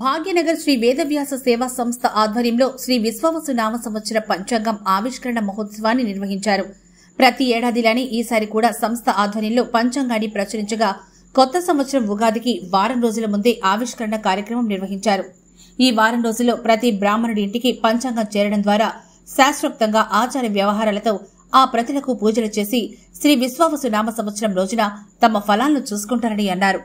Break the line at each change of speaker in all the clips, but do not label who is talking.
భాగ్యనగర్ శ్రీ వేదవ్యాస సేవా సంస్థ ఆధ్వర్యంలో శ్రీ విశ్వావసు నామ సంవత్సర పంచాంగం ఆవిష్కరణ మహోత్సవాన్ని నిర్వహించారు. ప్రతి ఏడాదిలానే ఈసారి కూడా సంస్థ ఆధ్వర్యంలో పంచాంగాన్ని ప్రచురించగా కొత్త సంవత్సరం ఉగాదికి వారం రోజుల ముందే ఆవిష్కరణ కార్యక్రమం నిర్వహించారు. ఈ వారం రోజుల్లో ప్రతి బ్రాహ్మణుడి ఇంటికి పంచాంగం చేరడం ద్వారా శాస్త్రోక్తంగా ఆచార వ్యవహారాలతో ఆ ప్రతులకు పూజలు చేసి శ్రీ విశ్వావసు నామ సంవత్సరం రోజున తమ ఫలాలను చూసుకుంటారని అన్నారు.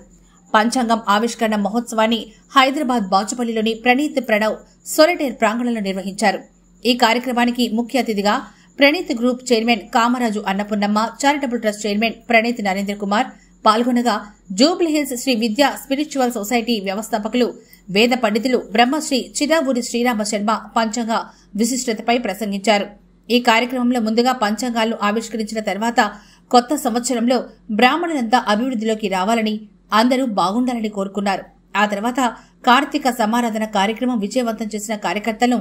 పంచాంగం ఆవిష్కరణ మహోత్సవాన్ని హైదరాబాద్ బాచుపల్లిలోని ప్రణీత్ ప్రణవ్ సొలిటైర్ ప్రాంగణంలో నిర్వహించారు. ఈ కార్యక్రమానికి ముఖ్య అతిథిగా Praneeth group chairman Kamaraju Annapunnamma, charitable trust chairman Praneeth Narendra Kumar పాల్గొనగా జూబ్లీహిల్స్ శ్రీ విద్యా స్పిరిచువల్ సొసైటీ వ్యవస్థాపకులు వేద పండితులు బ్రహ్మశ్రీ చిరావూరి శ్రీరామ శర్మ పంచాంగ విశిష్టతపై ప్రసంగించారు. ఈ కార్యక్రమంలో ముందుగా పంచాంగాలను ఆవిష్కరించిన తర్వాత కొత్త సంవత్సరంలో బ్రాహ్మణులంతా అభివృద్ధిలోకి రావాలని, అందరూ బాగుండాలని కోరుకున్నారు. ఆ తర్వాత కార్తీక సమారాధన కార్యక్రమం విజయవంతం చేసిన కార్యకర్తలను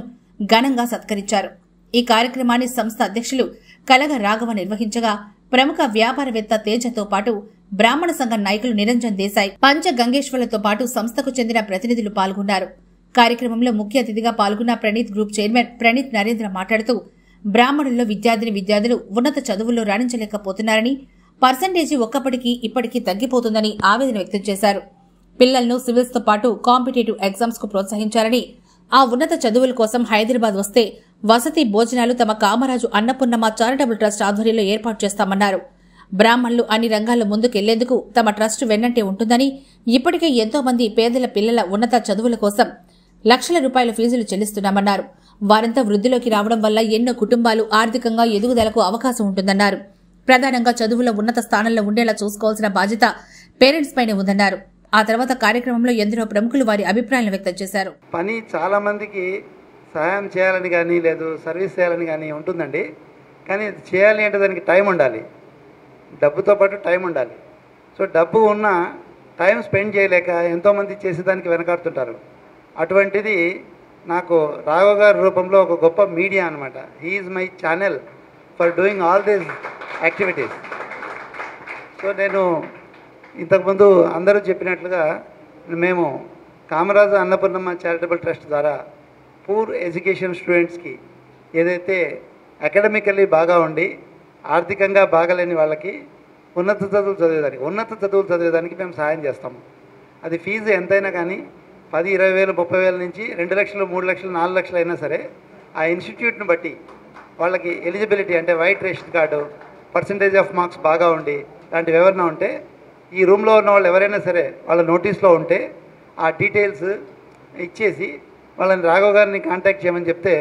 ఘనంగా సత్కరించారు. ఈ కార్యక్రమాన్ని సంస్థ అధ్యక్షులు కలగ రాఘవ నిర్వహించగా ప్రముఖ వ్యాపారవేత్త తేజతో పాటు బ్రాహ్మణ సంఘ నాయకులు నిరంజన్ దేశాయ్, పంచ గంగేశ్వర్లతో పాటు సంస్థకు చెందిన ప్రతినిధులు పాల్గొన్నారు. కార్యక్రమంలో ముఖ్య అతిథిగా పాల్గొన్న ప్రణీత్ గ్రూప్ చైర్మన్ ప్రణీత్ నరేంద్ర మాట్లాడుతూ బ్రాహ్మణుల్లో విద్యార్థులు ఉన్నత చదువుల్లో రాణించలేకపోతున్నారని, పర్సంటేజీ ఒక్కప్పటికీ ఇప్పటికీ తగ్గిపోతుందని ఆవేదన వ్యక్తం చేశారు. పిల్లలను సివిల్స్ తో పాటు కాంపిటేటివ్ ఎగ్జామ్స్ కు ప్రోత్సహించాలని, ఆ ఉన్నత చదువుల కోసం హైదరాబాద్ వస్తే వసతి భోజనాలు తమ కామరాజు అన్నపున్నమ్మ చారిటబుల్ ట్రస్ట్ ఆధ్వర్యంలో ఏర్పాటు చేస్తామన్నారు. బ్రాహ్మణులు అన్ని రంగాల్లో ముందుకెళ్లేందుకు తమ ట్రస్ట్ వెన్నంటే ఉంటుందని, ఇప్పటికే ఎంతో మంది పేదల పిల్లల ఉన్నత చదువుల కోసం లక్షల రూపాయల ఫీజులు చెల్లిస్తున్నామన్నారు. వారంతా వృద్ధిలోకి రావడం వల్ల ఎన్నో కుటుంబాలు ఆర్థికంగా ఎదుగుదలకు అవకాశం ఉంటుందన్నారు. ప్రధానంగా చదువులో ఉన్నత స్థానంలో ఉండేలా చూసుకోవాల్సిన బాధ్యత పేరెంట్స్ పైనే ఉందన్నారు. ఆ తర్వాత కార్యక్రమంలో ఎందరో ప్రముఖులు వారి అభిప్రాయాలను వ్యక్తం చేశారు.
పని చాలా మందికి సహాయం చేయాలని కానీ లేదు సర్వీస్ చేయాలని కానీ ఉంటుందండి. కానీ చేయాలి అంటే దానికి టైం ఉండాలి, డబ్బుతో పాటు టైం ఉండాలి. సో డబ్బు ఉన్న టైం స్పెండ్ చేయలేక ఎంతోమంది చేసేదానికి వెనకాడుతుంటారు. అటువంటిది నాకు రాఘవ్ గారి రూపంలో ఒక గొప్ప మీడియా అనమాట. He is my channel for doing all these activities. So నేను ఇంతకుముందు అందరూ చెప్పినట్లుగా మేము కామరాజు అన్నపూర్ణమ్మ చారిటబుల్ ట్రస్ట్ ద్వారా పూర్ ఎడ్యుకేషన్ స్టూడెంట్స్కి ఏదైతే అకాడమికల్లీ బాగా ఉండి ఆర్థికంగా బాగలేని వాళ్ళకి ఉన్నత చదువులు చదివేదానికి మేము సహాయం చేస్తాము. అది ఫీజు ఎంతైనా కానీ 10, 20 వేలు, 30 వేల నుంచి 2 లక్షలు, 3 లక్షలు, 4 లక్షలు అయినా సరే ఆ ఇన్స్టిట్యూట్ని బట్టి వాళ్ళకి ఎలిజిబిలిటీ అంటే white ration card, percentage of marks బాగా ఉండి లాంటివి ఎవరైనా ఉంటే, ఈ రూమ్లో ఉన్న వాళ్ళు ఎవరైనా సరే వాళ్ళ నోటీస్లో ఉంటే ఆ డీటెయిల్స్ ఇచ్చేసి వాళ్ళని రాఘవ్ గారిని కాంటాక్ట్ చేయమని చెప్తే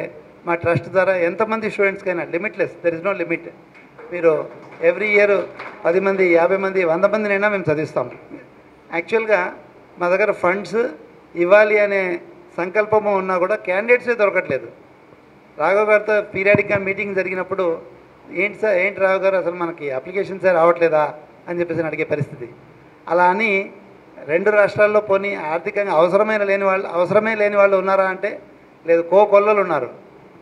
మా ట్రస్ట్ ద్వారా ఎంతమంది స్టూడెంట్స్కైనా limitless, there is no limit. మీరు ఎవ్రీ ఇయర్ 10 మంది, 50 మంది, 100 మందినైనా మేము చదివిస్తాం. యాక్చువల్గా మా దగ్గర ఫండ్స్ ఇవ్వాలి అనే సంకల్పము ఉన్నా కూడా క్యాండిడేట్సే దొరకట్లేదు. రాఘవ్ గారితో పీరియాడిక్గా మీటింగ్ జరిగినప్పుడు ఏంటి రాఘవ్ గారు అసలు మనకి అప్లికేషన్సే రావట్లేదా అని చెప్పేసి అడిగే పరిస్థితి. అలా అని 2 రాష్ట్రాల్లో పోనీ ఆర్థికంగా అవసరమే లేని వాళ్ళు ఉన్నారా అంటే లేదు, కోకొల్లలు ఉన్నారు.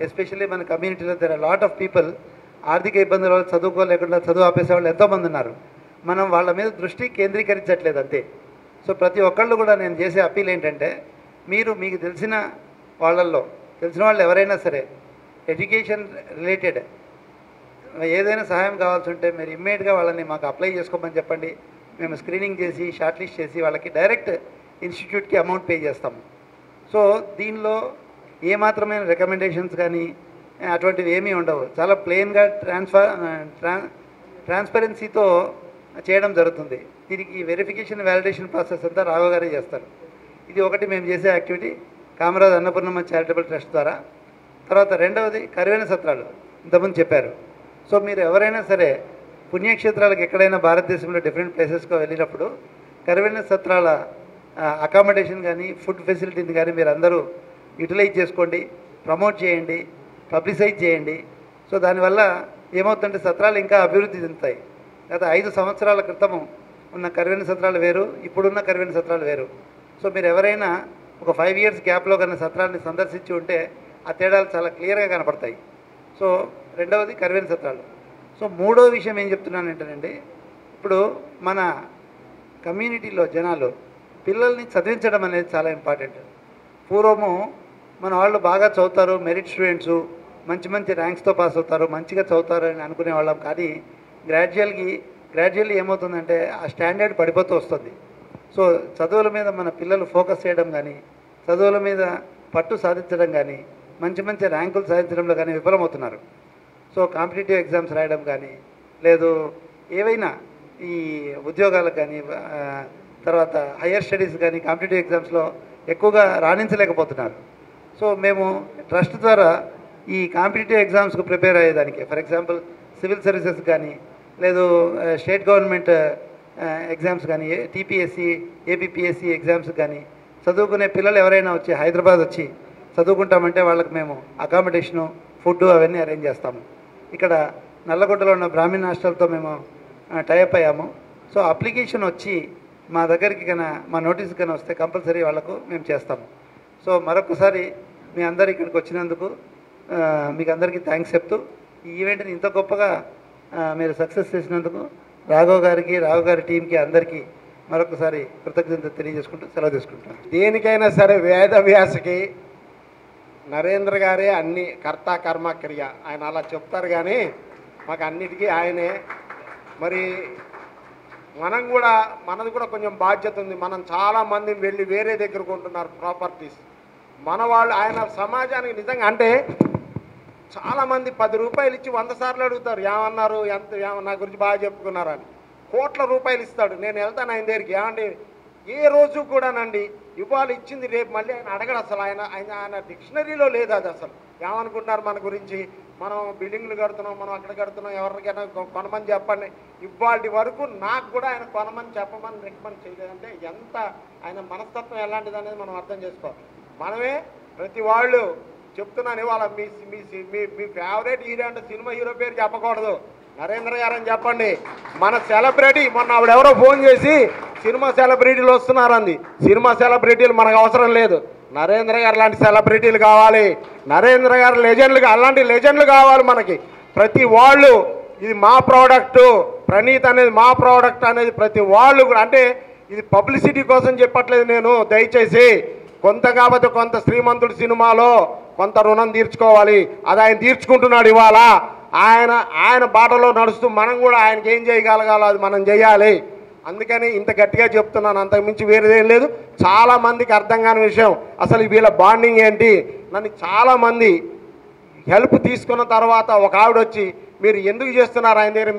ఎస్పెషల్లీ మన కమ్యూనిటీలో there are lot of people ఆర్థిక ఇబ్బందుల వల్ల చదువుకోలేకుండా చదువు ఆపేసే వాళ్ళు ఎంతోమంది ఉన్నారు. మనం వాళ్ళ మీద దృష్టి కేంద్రీకరించట్లేదు అంతే. సో ప్రతి ఒక్కళ్ళు కూడా నేను చేసే అప్పీల్ ఏంటంటే, మీకు తెలిసిన వాళ్ళల్లో తెలిసిన వాళ్ళు ఎవరైనా సరే ఎడ్యుకేషన్ రిలేటెడ్ ఏదైనా సహాయం కావాల్సి ఉంటే మీరు ఇమ్మీడియట్గా వాళ్ళని మాకు అప్లై చేసుకోమని చెప్పండి. మేము స్క్రీనింగ్ చేసి షార్ట్ లిస్ట్ చేసి వాళ్ళకి డైరెక్ట్ ఇన్స్టిట్యూట్కి అమౌంట్ పే చేస్తాము. సో దీనిలో ఏమాత్రమైన రికమెండేషన్స్ కానీ అటువంటివి ఏమీ ఉండవు. చాలా ప్లెయిన్గా ట్రాన్స్పరెన్సీతో చేయడం జరుగుతుంది. దీనికి వెరిఫికేషన్ వ్యాలిడేషన్ ప్రాసెస్ అంతా రాఘవ్ గారే చేస్తారు. ఇది ఒకటి మేము చేసే యాక్టివిటీ కామరాజ్ అన్నపూర్ణమ్మ చారిటబుల్ ట్రస్ట్ ద్వారా. తర్వాత రెండవది కరువైన సత్రాలు ఇంతకుముందు చెప్పారు. సో మీరు ఎవరైనా సరే పుణ్యక్షేత్రాలకు ఎక్కడైనా భారతదేశంలో డిఫరెంట్ ప్లేసెస్కి వెళ్ళినప్పుడు కరువైన సత్రాల అకామిడేషన్ కానీ ఫుడ్ ఫెసిలిటీని కానీ మీరు అందరూ యూటిలైజ్ చేసుకోండి, ప్రమోట్ చేయండి, పబ్లిసైజ్ చేయండి. సో దానివల్ల ఏమవుతుందంటే సత్రాలు ఇంకా అభివృద్ధి చెందుతాయి. గత 5 సంవత్సరాల క్రితము ఉన్న కరువైన సత్రాలు వేరు, ఇప్పుడున్న కరువైన సత్రాలు వేరు. సో మీరు ఎవరైనా ఒక 5 years గ్యాప్లో కన్నా సత్రాన్ని సందర్శించి ఉంటే ఆ తేడాలు చాలా క్లియర్గా కనపడతాయి. సో రెండవది కరువైన సత్రాలు. సో మూడో విషయం ఏం చెప్తున్నానంటేనండి, ఇప్పుడు మన కమ్యూనిటీలో జనాలు పిల్లల్ని చదివించడం అనేది చాలా ఇంపార్టెంట్. పూర్వము మన వాళ్ళు బాగా చదువుతారు, మెరిట్ స్టూడెంట్సు, మంచి మంచి ర్యాంక్స్తో పాస్ అవుతారు, మంచిగా చదువుతారు అని అనుకునే వాళ్ళం. కానీ గ్రాడ్యువల్లీ ఏమవుతుందంటే ఆ స్టాండర్డ్ పడిపోతూ వస్తుంది. సో చదువుల మీద మన పిల్లలు ఫోకస్ చేయడం కానీ, చదువుల మీద పట్టు సాధించడం కానీ, మంచి మంచి ర్యాంకులు సాధించడంలో కానీ విఫలమవుతున్నారు. సో కాంపిటేటివ్ ఎగ్జామ్స్ రాయడం కానీ, లేదు ఏవైనా ఈ ఉద్యోగాలకు కానీ, తర్వాత హయ్యర్ స్టడీస్ కానీ కాంపిటేటివ్ ఎగ్జామ్స్లో ఎక్కువగా రాణించలేకపోతున్నారు. సో మేము ట్రస్ట్ ద్వారా ఈ కాంపిటేటివ్ ఎగ్జామ్స్కు ప్రిపేర్ అయ్యేదానికి, ఫర్ ఎగ్జాంపుల్ సివిల్ సర్వీసెస్ కానీ, లేదు స్టేట్ గవర్నమెంట్ ఎగ్జామ్స్ కానీ, టీపీఎస్సీ, ఏపీపీఎస్సీ ఎగ్జామ్స్ కానీ చదువుకునే పిల్లలు ఎవరైనా వచ్చి హైదరాబాద్ వచ్చి చదువుకుంటామంటే వాళ్ళకి మేము అకామిడేషను, ఫుడ్ అవన్నీ అరేంజ్ చేస్తాము. ఇక్కడ నల్లగొండలో ఉన్న బ్రాహ్మణ్ హాస్టల్తో మేము టైఅప్ అయ్యాము. సో అప్లికేషన్ వచ్చి మా దగ్గరికి కన్నా మా నోటీస్ కన్నా వస్తే కంపల్సరీ వాళ్ళకు మేము చేస్తాము. సో మరొకసారి మీ అందరు ఇక్కడికి వచ్చినందుకు మీకు అందరికీ థ్యాంక్స్ చెప్తూ ఈ ఈవెంట్ని ఇంత గొప్పగా మీరు సక్సెస్ చేసినందుకు రాఘవ్ గారి టీంకి అందరికీ మరొకసారి కృతజ్ఞత తెలియజేసుకుంటూ సెలవు తీసుకుంటాను.
దేనికైనా సరే వేదవ్యాసకి నరేంద్ర గారే అన్ని కర్త కర్మ క్రియ, ఆయన అలా చెప్తారు. కానీ మాకు అన్నిటికీ ఆయనే. మరి మనది కూడా కొంచెం బాధ్యత ఉంది. మనం చాలామంది వెళ్ళి వేరే దగ్గర కొంటున్నారు ప్రాపర్టీస్. మన వాళ్ళు ఆయన సమాజానికి నిజంగా అంటే చాలామంది 10 రూపాయలు ఇచ్చి 100 సార్లు అడుగుతారు, ఏమన్నారు, నా గురించి బాగా చెప్పుకున్నారని. కోట్ల రూపాయలు ఇస్తాడు. నేను వెళ్తాను ఆయన దగ్గరికి, ఏమండి ఏ రోజు కూడానండి ఇవాళ ఇచ్చింది రేపు మళ్ళీ ఆయన అడగడు. అసలు ఆయన డిక్షనరీలో లేదు అది. అసలు ఏమనుకుంటున్నారు మన గురించి, మనం బిల్డింగ్లు కడుతున్నాం, మనం అక్కడ కడుతున్నాం, ఎవరికైనా కొనమని చెప్పండి. ఇవాటి వరకు నాకు కూడా ఆయన కొనమని చెప్పమని రికమెండ్ చేయలేదంటే ఎంత ఆయన మనస్తత్వం ఎలాంటిది అనేది మనం అర్థం చేసుకోవాలి. మనమే ప్రతి వాళ్ళు చెప్తున్నాను, ఇవాళ మీ ఫేవరెట్ హీరో అంటే సినిమా హీరో పేరు చెప్పకూడదు, నరేంద్ర గారు అని చెప్పండి. మన సెలబ్రిటీ మొన్న ఆవిడెవరో ఫోన్ చేసి సినిమా సెలబ్రిటీలు వస్తున్నారంది. సినిమా సెలబ్రిటీలు మనకు అవసరం లేదు, నరేంద్ర గారు లాంటి సెలబ్రిటీలు కావాలి, నరేంద్ర గారు లెజెండ్లు, అలాంటి లెజెండ్లు కావాలి మనకి. ప్రతి వాళ్ళు ఇది మా ప్రోడక్టు, ప్రణీత్ అనేది మా ప్రోడక్ట్ అనేది ప్రతి వాళ్ళు కూడా, అంటే ఇది పబ్లిసిటీ కోసం చెప్పట్లేదు నేను. దయచేసి కొంత కాకపోతే కొంత శ్రీమంతుడి సినిమాలో కొంత రుణం తీర్చుకోవాలి, అది ఆయన తీర్చుకుంటున్నాడు. ఇవాళ ఆయన బాటలో నడుస్తూ మనం కూడా ఆయనకి ఏం చేయగలగాలో అది మనం చేయాలి. అందుకని ఇంత గట్టిగా చెప్తున్నాను, అంతకుమించి వేరేదేం లేదు. చాలామందికి అర్థం కాని విషయం అసలు వీళ్ళ బాండింగ్ ఏంటి. నన్ను చాలామంది హెల్ప్ తీసుకున్న తర్వాత ఒక ఆవిడ వచ్చి మీరు ఎందుకు చేస్తున్నారు ఆయన దగ్గర,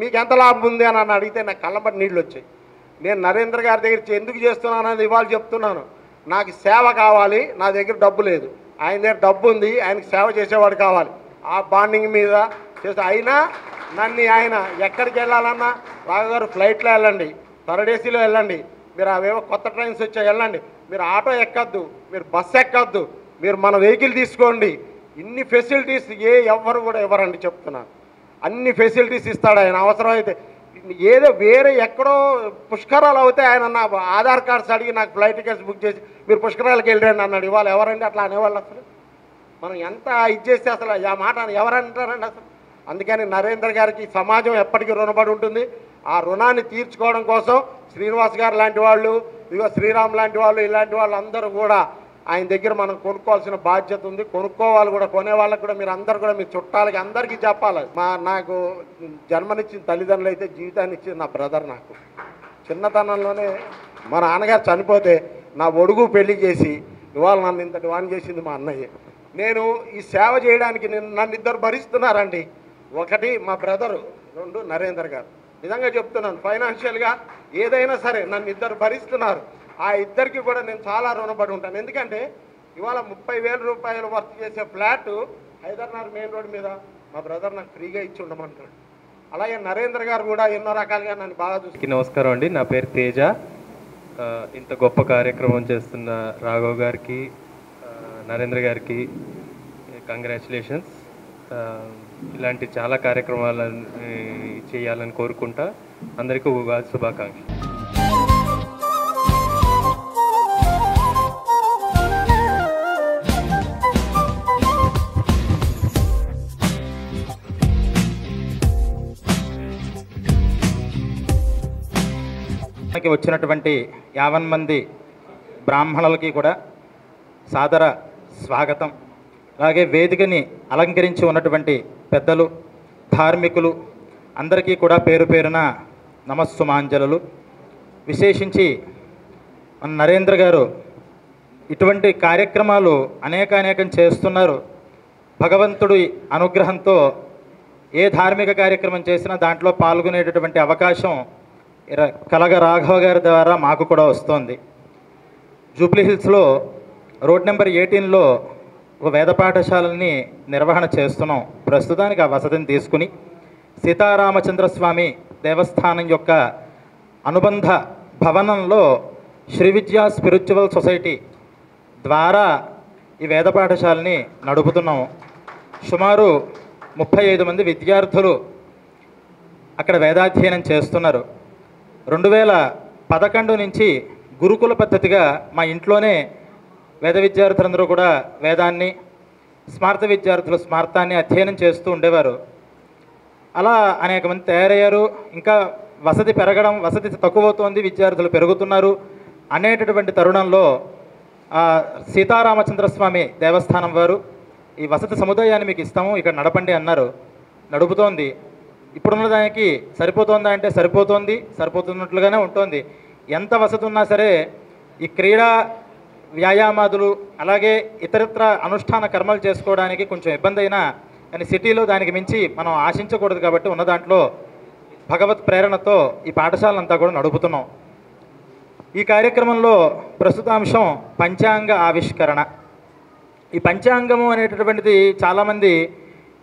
మీకు ఎంత లాభం ఉంది అని నన్ను అడిగితే నాకు కళ్ళబట్టి నీళ్ళు వచ్చాయి. నేను నరేంద్ర గారి దగ్గర ఎందుకు చేస్తున్నాను అనేది ఇవాళ చెప్తున్నాను. నాకు సేవ కావాలి, నా దగ్గర డబ్బు లేదు, ఆయన దగ్గర డబ్బు ఉంది, ఆయనకి సేవ చేసేవాడు కావాలి. ఆ బాండింగ్ మీద చేస్తే అయినా నన్ను ఆయన ఎక్కడికి వెళ్ళాలన్నా రాఘవ్ గారు ఫ్లైట్లో వెళ్ళండి, థర్డ్ ఏసీలో వెళ్ళండి, మీరు అవేవో కొత్త ట్రైన్స్ వచ్చాయి వెళ్ళండి, మీరు ఆటో ఎక్కద్దు, మీరు బస్సు ఎక్కద్దు, మీరు మన వెహికల్ తీసుకోండి. ఇన్ని ఫెసిలిటీస్ ఎవ్వరు కూడా ఇవ్వరండి చెప్తున్నాను. అన్ని ఫెసిలిటీస్ ఇస్తాడు ఆయన. అవసరమైతే ఏదో వేరే ఎక్కడో పుష్కరాలు అవుతే ఆయన నా ఆధార్ కార్డ్స్ అడిగి నాకు ఫ్లైట్ టికెట్స్ బుక్ చేసి మీరు పుష్కరాలకు వెళ్ళండి అన్నాడు. ఇవాళ ఎవరండి అట్లా అనేవాళ్ళు? అసలు మనం ఎంత ఇది చేస్తే అసలు ఆ మాట ఎవరంటారండి అసలు? అందుకని నరేంద్ర గారికి సమాజం ఎప్పటికీ రుణపడి ఉంటుంది. ఆ రుణాన్ని తీర్చుకోవడం కోసం శ్రీనివాస్ గారు లాంటి వాళ్ళు, ఇదిగో శ్రీరామ్ లాంటి వాళ్ళు ఇలాంటి వాళ్ళు అందరూ కూడా ఆయన దగ్గర మనం కొనుక్కోవాల్సిన బాధ్యత ఉంది. కొనుక్కోవాలి కూడా, కొనే వాళ్ళకి కూడా మీరు అందరు కూడా మీ చుట్టాలకి అందరికీ చెప్పాలి. నాకు జన్మనిచ్చిన తల్లిదండ్రులు అయితే జీవితాన్ని ఇచ్చింది నా బ్రదర్. నాకు చిన్నతనంలోనే మా నాన్నగారు చనిపోతే నా ఒడుగు పెళ్లి చేసి ఇవాళ నన్ను ఇంతటి వాన్ చేసింది మా అన్నయ్య. నేను ఈ సేవ చేయడానికి నన్ను ఇద్దరు భరిస్తున్నారండి. ఒకటి మా బ్రదరు, రెండు నరేందర్ గారు. నిజంగా చెప్తున్నాను, ఫైనాన్షియల్గా ఏదైనా సరే నన్ను ఇద్దరు భరిస్తున్నారు. ఆ ఇద్దరికి కూడా నేను చాలా రుణపడి ఉంటాను. ఎందుకంటే ఇవాళ 30,000 రూపాయలు వర్క్ చేసే ఫ్లాట్ హైదరాబాద్ మెయిన్ రోడ్ మీద మా బ్రదర్ నాకు ఫ్రీగా ఇచ్చి ఉండమంటాడు. అలాగే నరేంద్ర గారు కూడా ఎన్నో రకాలుగా నన్ను బాగా చూసి.
నమస్కారం అండి, నా పేరు తేజ. ఇంత గొప్ప కార్యక్రమం చేస్తున్న రాఘవ్ గారికి, నరేంద్ర గారికి కంగ్రాచులేషన్స్. ఇలాంటి చాలా కార్యక్రమాలను చేయాలని కోరుకుంటా. అందరికీ ఉగాది శుభాకాంక్షలు.
వచ్చినటువంటి 50 మంది బ్రాహ్మణులకి కూడా సాదర స్వాగతం. అలాగే వేదికని అలంకరించి ఉన్నటువంటి పెద్దలు, ధార్మికులు అందరికీ కూడా పేరు పేరున నమస్సుమాంజలు. విశేషించి మన నరేంద్ర గారు ఇటువంటి కార్యక్రమాలు అనేకం చేస్తున్నారు. భగవంతుడి అనుగ్రహంతో ఏ ధార్మిక కార్యక్రమం చేసినా దాంట్లో పాల్గొనేటటువంటి అవకాశం కలగ రాఘవ గారి ద్వారా మాకు కూడా వస్తోంది. జూబ్లీ హిల్స్లో రోడ్ నెంబర్ 18లో ఒక వేద పాఠశాలని నిర్వహణ చేస్తున్నాం. ప్రస్తుతానికి ఆ వసతిని తీసుకుని సీతారామచంద్రస్వామి దేవస్థానం యొక్క అనుబంధ భవనంలో శ్రీ విద్యా స్పిరిచువల్ సొసైటీ ద్వారా ఈ వేద పాఠశాలని నడుపుతున్నాము. సుమారు 35 మంది విద్యార్థులు అక్కడ వేదాధ్యయనం చేస్తున్నారు. 2011 నుంచి గురుకుల పద్ధతిగా మా ఇంట్లోనే వేద విద్యార్థులందరూ కూడా వేదాన్ని, స్మార్త విద్యార్థులు స్మార్తాన్ని అధ్యయనం చేస్తూ ఉండేవారు. అలా అనేక మంది తయారయ్యారు. ఇంకా వసతి పెరగడం, వసతి తక్కువవుతోంది, విద్యార్థులు పెరుగుతున్నారు అనేటటువంటి తరుణంలో సీతారామచంద్రస్వామి దేవస్థానం వారు ఈ వసతి సముదాయాన్ని మీకు ఇస్తాము, ఇక్కడ నడపండి అన్నారు. నడుపుతోంది. ఇప్పుడున్న దానికి సరిపోతుందా అంటే సరిపోతున్నట్లుగానే ఉంటుంది. ఎంత వసతి ఉన్నా సరే ఈ క్రీడా వ్యాయామాదులు అలాగే ఇతరత్ర అనుష్ఠాన కర్మలు చేసుకోవడానికి కొంచెం ఇబ్బంది అయినా కానీ సిటీలో దానికి మించి మనం ఆశించకూడదు. కాబట్టి ఉన్న దాంట్లో భగవత్ ప్రేరణతో ఈ పాఠశాలంతా కూడా నడుపుతున్నాం. ఈ కార్యక్రమంలో ప్రస్తుత అంశం పంచాంగ ఆవిష్కరణ. ఈ పంచాంగము అనేటటువంటిది చాలామంది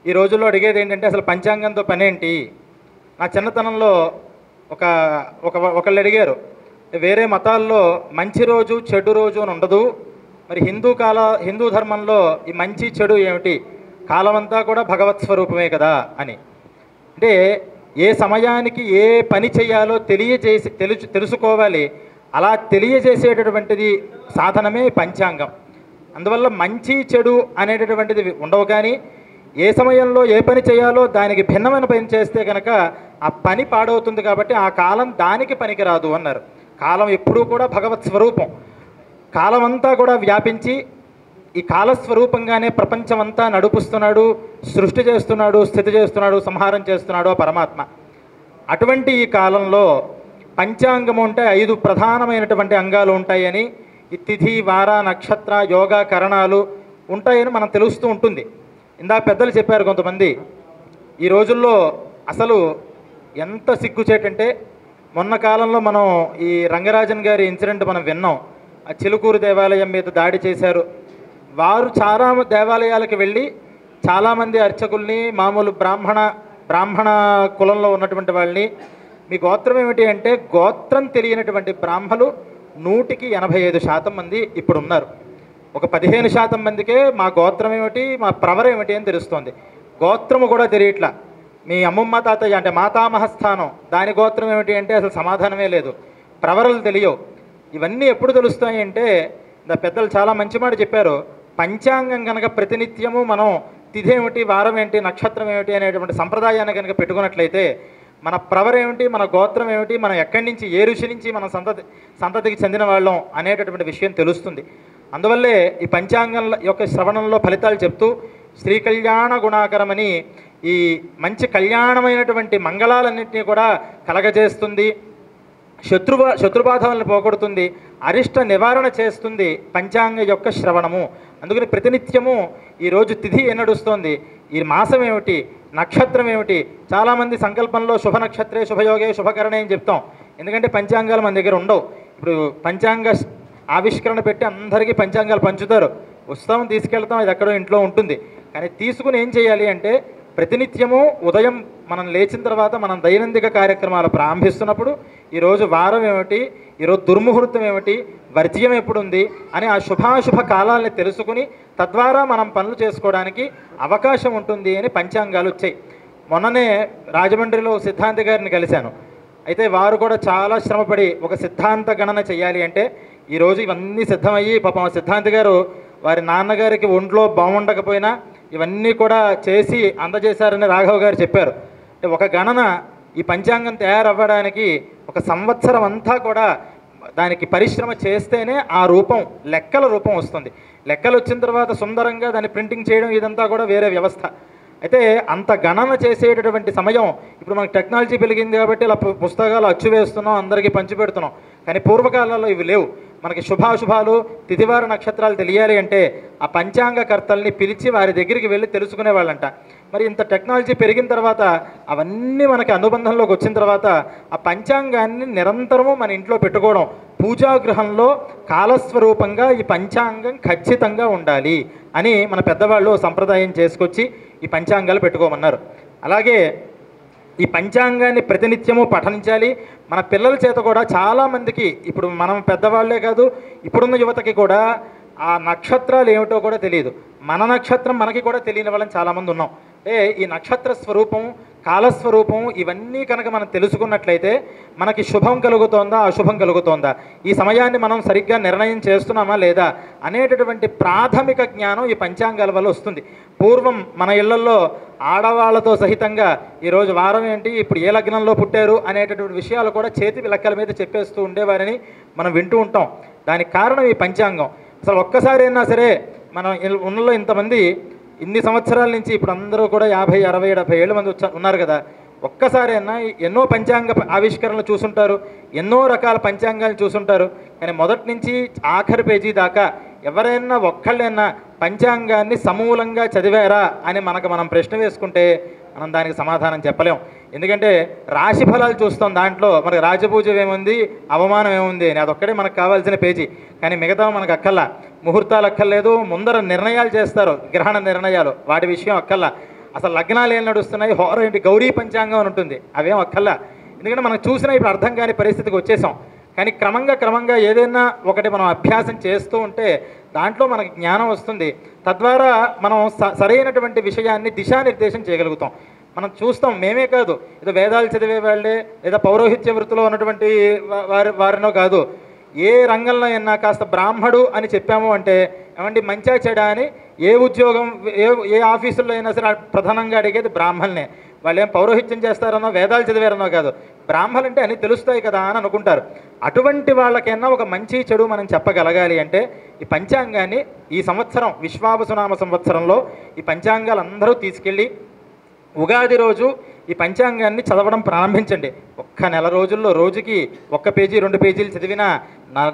ఈ రోజుల్లో అడిగేది ఏంటంటే అసలు పంచాంగంతో పనేంటి? నా చిన్నతనంలో ఒకళ్ళు అడిగారు, వేరే మతాల్లో మంచి రోజు చెడు రోజు అని ఉండదు, మరి హిందూ ధర్మంలో ఈ మంచి చెడు ఏమిటి? కాలమంతా కూడా భగవత్ స్వరూపమే కదా అని. అంటే ఏ సమయానికి ఏ పని చేయాలో తెలుసుకోవాలి. అలా తెలియజేసేటటువంటిది సాధనమే పంచాంగం. అందువల్ల మంచి చెడు అనేటటువంటిది ఉండవు. కానీ ఏ సమయంలో ఏ పని చేయాలో దానికి భిన్నమైన పని చేస్తే కనుక ఆ పని పాడవుతుంది. కాబట్టి ఆ కాలం దానికి పనికిరాదు అన్నారు. కాలం ఎప్పుడూ కూడా భగవత్ స్వరూపం. కాలమంతా కూడా వ్యాపించి ఈ కాలస్వరూపంగానే ప్రపంచమంతా నడుపుస్తున్నాడు, సృష్టి చేస్తున్నాడు, స్థితి చేస్తున్నాడు, సంహారం చేస్తున్నాడు పరమాత్మ. అటువంటి ఈ కాలంలో పంచాంగము అంటే 5 ప్రధానమైనటువంటి అంగాలు ఉంటాయని, ఈ తిథి, వార, నక్షత్ర, యోగ, కరణాలు ఉంటాయని మనం తెలుస్తూ ఉంటుంది. ఇందాక పెద్దలు చెప్పారు కొంతమంది. ఈ రోజుల్లో అసలు ఎంత సిగ్గుచేటంటే మొన్న కాలంలో మనం ఈ రంగరాజన్ గారి ఇన్సిడెంట్ మనం విన్నాం. ఆ చిలుకూరు దేవాలయం మీద దాడి చేశారు. వారు చాలా దేవాలయాలకు వెళ్ళి చాలామంది అర్చకుల్ని, మామూలు బ్రాహ్మణ కులంలో ఉన్నటువంటి వాళ్ళని, మీ గోత్రం ఏమిటి అంటే గోత్రం తెలియనటువంటి బ్రాహ్మలు 100కి 85% మంది ఇప్పుడు ఉన్నారు. ఒక 15% మందికే మా గోత్రం ఏమిటి, మా ప్రవర ఏమిటి అని తెలుస్తోంది. గోత్రము కూడా తెలియట్లా. మీ అమ్మమ్మ తాతయ్య అంటే మాతామహస్థానం దాని గోత్రం ఏమిటి అంటే అసలు సమాధానమే లేదు. ప్రవరలు తెలియవు. ఇవన్నీ ఎప్పుడు తెలుస్తాయి అంటే పెద్దలు చాలా మంచి మాట చెప్పారు. పంచాంగం కనుక ప్రతినిత్యము మనం తిథి ఏమిటి, వారం ఏంటి, నక్షత్రం ఏమిటి అనేటువంటి సంప్రదాయాన్ని కనుక పెట్టుకున్నట్లయితే మన ప్రవర్ ఏమిటి, మన గోత్రం ఏమిటి, మనం ఎక్కడి నుంచి, ఏ ఋషి నుంచి మన సంతతికి చెందిన వాళ్ళం అనేటటువంటి విషయం తెలుస్తుంది. అందువల్లే ఈ పంచాంగం యొక్క శ్రవణంలో ఫలితాలు చెప్తూ శ్రీ కళ్యాణ గుణాకరమని ఈ మంచి కళ్యాణమైనటువంటి మంగళాలన్నింటినీ కూడా కలగజేస్తుంది, శత్రుబాధలను పోగొడుతుంది, అరిష్ట నివారణ చేస్తుంది పంచాంగ యొక్క శ్రవణము. అందుకని ప్రతినిత్యము ఈరోజు తిథి నడుస్తోంది, ఈ మాసం ఏమిటి, నక్షత్రం ఏమిటి. చాలామంది సంకల్పంలో శుభ నక్షత్రే శుభయోగే శుభకరణే అని చెప్తాం, ఎందుకంటే పంచాంగాలు మన దగ్గర ఉండవు. ఇప్పుడు పంచాంగ ఆవిష్కరణ పెట్టి అందరికీ పంచాంగాలు పంచుతారు, ఉత్సవం తీసుకెళ్తాం, అది ఎక్కడో ఇంట్లో ఉంటుంది. కానీ తీసుకుని ఏం చేయాలి అంటే ప్రతినిత్యము ఉదయం మనం లేచిన తర్వాత మనం దైనందిక కార్యక్రమాలు ప్రారంభిస్తున్నప్పుడు ఈరోజు వారం ఏమిటి, ఈరోజు దుర్ముహూర్తం ఏమిటి, వర్జ్యం ఎప్పుడు ఉంది అని ఆ శుభాశుభ కాలాలని తెలుసుకుని తద్వారా మనం పనులు చేసుకోవడానికి అవకాశం ఉంటుంది అని పంచాంగాలు వచ్చాయి. మొన్ననే రాజమండ్రిలో సిద్ధాంతి గారిని కలిశాను. అయితే వారు కూడా చాలా శ్రమపడి ఒక సిద్ధాంత గణన చేయాలి అంటే ఈరోజు ఇవన్నీ సిద్ధమయ్యి పాపం సిద్ధాంతి గారు వారి నాన్నగారికి ఒంట్లో బాగుండకపోయినా ఇవన్నీ కూడా చేసి అందజేశారని రాఘవ్ గారు చెప్పారు. అంటే ఒక గణన ఈ పంచాంగం తయారవ్వడానికి ఒక సంవత్సరం అంతా కూడా దానికి పరిశ్రమ చేస్తేనే ఆ రూపం, లెక్కల రూపం వస్తుంది. లెక్కలు వచ్చిన తర్వాత సుందరంగా దాన్ని ప్రింటింగ్ చేయడం ఇదంతా కూడా వేరే వ్యవస్థ. అయితే అంత గణన చేసేటటువంటి సమయం ఇప్పుడు మనకు టెక్నాలజీ పెరిగింది కాబట్టి ఇలా పుస్తకాలు అచ్చు వేస్తున్నాం, అందరికీ పంచిపెడుతున్నాం. కానీ పూర్వకాలంలో ఇవి లేవు. మనకి శుభాశుభాలు, తిథివార నక్షత్రాలు తెలియాలి అంటే ఆ పంచాంగకర్తల్ని పిలిచి వారి దగ్గరికి వెళ్ళి తెలుసుకునేవాళ్ళంట. మరి ఇంత టెక్నాలజీ పెరిగిన తర్వాత అవన్నీ మనకి అనుబంధంలోకి వచ్చిన తర్వాత ఆ పంచాంగాన్ని నిరంతరము మన ఇంట్లో పెట్టుకోవడం, పూజాగృహంలో కాలస్వరూపంగా ఈ పంచాంగం ఖచ్చితంగా ఉండాలి అని మన పెద్దవాళ్ళు సంప్రదాయం చేసుకొచ్చి ఈ పంచాంగాలు పెట్టుకోమన్నారు. అలాగే ఈ పంచాంగాన్ని ప్రతినిత్యము పఠనించాలి. మన పిల్లల చేత కూడా చాలామందికి, ఇప్పుడు మనం పెద్దవాళ్లే కాదు, ఇప్పుడున్న యువతకి కూడా ఆ నక్షత్రాలు ఏమిటో కూడా తెలియదు. మన నక్షత్రం మనకి కూడా తెలియని వాళ్ళని చాలామంది ఉన్నాం. ఈ నక్షత్ర స్వరూపం, కాలస్వరూపం ఇవన్నీ కనుక మనం తెలుసుకున్నట్లయితే మనకి శుభం కలుగుతోందా, అశుభం కలుగుతోందా, ఈ సమయాన్ని మనం సరిగ్గా నిర్ణయం చేస్తున్నామా లేదా అనేటటువంటి ప్రాథమిక జ్ఞానం ఈ పంచాంగాల వల్ల వస్తుంది. పూర్వం మన ఇళ్లల్లో ఆడవాళ్లతో సహితంగా ఈరోజు వారం ఏంటి, ఇప్పుడు ఏ లగ్నంలో పుట్టారు అనేటటువంటి విషయాలు కూడా చేతి లెక్కల మీద చెప్పేస్తూ ఉండేవారని మనం వింటూ ఉంటాం. దానికి కారణం ఈ పంచాంగం. అసలు ఒక్కసారి అయినా సరే మనం ఉన్నలో ఇంతమంది ఇన్ని సంవత్సరాల నుంచి ఇప్పుడు అందరూ కూడా 50, 60, 70 ఏళ్ళ మంది ఉన్నారు కదా, ఒక్కసారైనా ఎన్నో పంచాంగ ఆవిష్కరణలు చూసుంటారు, ఎన్నో రకాల పంచాంగాలు చూసుంటారు. కానీ మొదటి నుంచి ఆఖరి పేజీ దాకా ఎవరైనా ఒక్కళ్ళైనా పంచాంగాన్ని సమూలంగా చదివారా అని మనం ప్రశ్న వేసుకుంటే మనం దానికి సమాధానం చెప్పలేం. ఎందుకంటే రాశి ఫలాలు చూస్తాం, దాంట్లో మనకి రాజపూజ ఏముంది, అవమానం ఏముంది అని అదొక్కడే మనకు కావాల్సిన పేజీ. కానీ మిగతా మనకు అక్కల్లా, ముహూర్తాలు అక్కర్లేదు, ముందర నిర్ణయాలు చేస్తారు, గ్రహణ నిర్ణయాలు, వాటి విషయం అక్కల్లా. అసలు లగ్నాలు ఏం నడుస్తున్నాయి, హోర ఏంటి, గౌరీ పంచాంగం అని ఉంటుంది, అవేం అక్కల్లా. ఎందుకంటే మనం చూసినా ఇప్పుడు అర్థం కాని పరిస్థితికి వచ్చేసాం. కానీ క్రమంగా ఏదైనా ఒకటి మనం అభ్యాసం చేస్తూ ఉంటే దాంట్లో మనకి జ్ఞానం వస్తుంది. తద్వారా మనం సరైనటువంటి విషయాన్ని దిశానిర్దేశం చేయగలుగుతాం. మనం చూస్తాం, మేమే కాదు, ఏదో వేదాలు చదివే వాళ్ళే లేదా పౌరోహిత్య వృత్తిలో ఉన్నటువంటి వారినో కాదు, ఏ రంగంలో అయినా కాస్త బ్రాహ్మడు అని చెప్పాము అంటే ఏమంటే మంచా చెడా అని ఏ ఉద్యోగం, ఏ ఆఫీసుల్లో అయినా సరే ప్రధానంగా అడిగేది బ్రాహ్మణులనే. వాళ్ళు ఏం పౌరోహిత్యం చేస్తారనో వేదాలు చదివారనో కాదు, బ్రాహ్మణులు అంటే అన్నీ తెలుస్తాయి కదా అని అనుకుంటారు. అటువంటి వాళ్ళకైనా ఒక మంచి చెడు మనం చెప్పగలగాలి అంటే ఈ పంచాంగాన్ని ఈ సంవత్సరం విశ్వావసునామ సంవత్సరంలో ఈ పంచాంగాలు అందరూ తీసుకెళ్ళి ఉగాది రోజు ఈ పంచాంగాన్ని చదవడం ప్రారంభించండి. ఒక్క నెల రోజుల్లో రోజుకి 1 పేజీ 2 పేజీలు చదివినా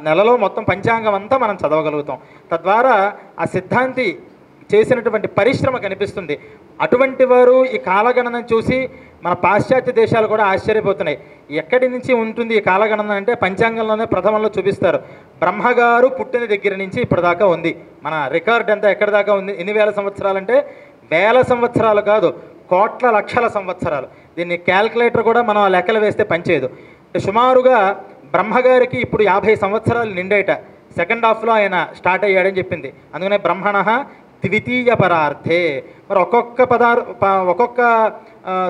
నెలలో మొత్తం పంచాంగం అంతా మనం చదవగలుగుతాం. తద్వారా ఆ సిద్ధాంతి చేసినటువంటి పరిశ్రమ కనిపిస్తుంది. అటువంటి వారు ఈ కాలగణన చూసి మన పాశ్చాత్య దేశాలు కూడా ఆశ్చర్యపోతున్నాయి. ఎక్కడి నుంచి ఉంటుంది ఈ కాలగణన అంటే పంచాంగంలోనే ప్రథమంలో చూపిస్తారు. బ్రహ్మగారు పుట్టిన దగ్గర నుంచి ఇప్పటిదాకా ఉంది. మన రికార్డ్ అంతా ఎక్కడి దాకా ఉంది, ఎన్ని వేల సంవత్సరాలంటే వేల సంవత్సరాలు కాదు, కోట్ల లక్షల సంవత్సరాలు. దీన్ని క్యాల్కులేటర్ కూడా మనం లెక్కలు వేస్తే పనిచేయదు. సుమారుగా బ్రహ్మగారికి ఇప్పుడు 50 సంవత్సరాలు నిండేట. సెకండ్ హాఫ్లో ఆయన స్టార్ట్ అయ్యాడని చెప్పింది. అందుకనే బ్రహ్మణ ద్వితీయ పరార్థే. మరి ఒక్కొక్క